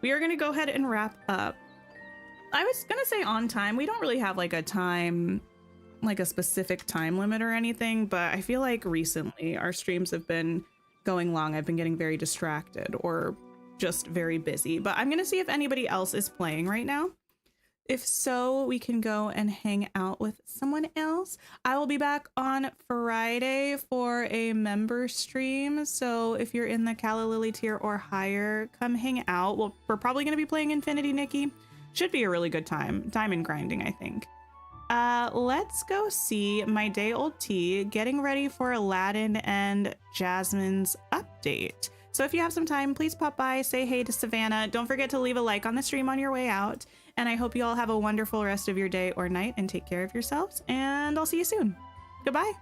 we are going to go ahead and wrap up. I was going to say on time. We don't really have like a time, like a specific time limit or anything, but I feel like recently our streams have been going long. I've been getting very distracted or just very busy, but I'm going to see if anybody else is playing right now. If so, we can go and hang out with someone else. I will be back on Friday for a member stream. So if you're in the Calla Lily tier or higher, come hang out. We're probably going to be playing Infinity Nikki. Should be a really good time. Diamond grinding, I think. Let's go see my day old tea getting ready for Aladdin and Jasmine's update. So if you have some time, please pop by, say hey to Savannah. Don't forget to leave a like on the stream on your way out. And I hope you all have a wonderful rest of your day or night and take care of yourselves. And I'll see you soon. Goodbye.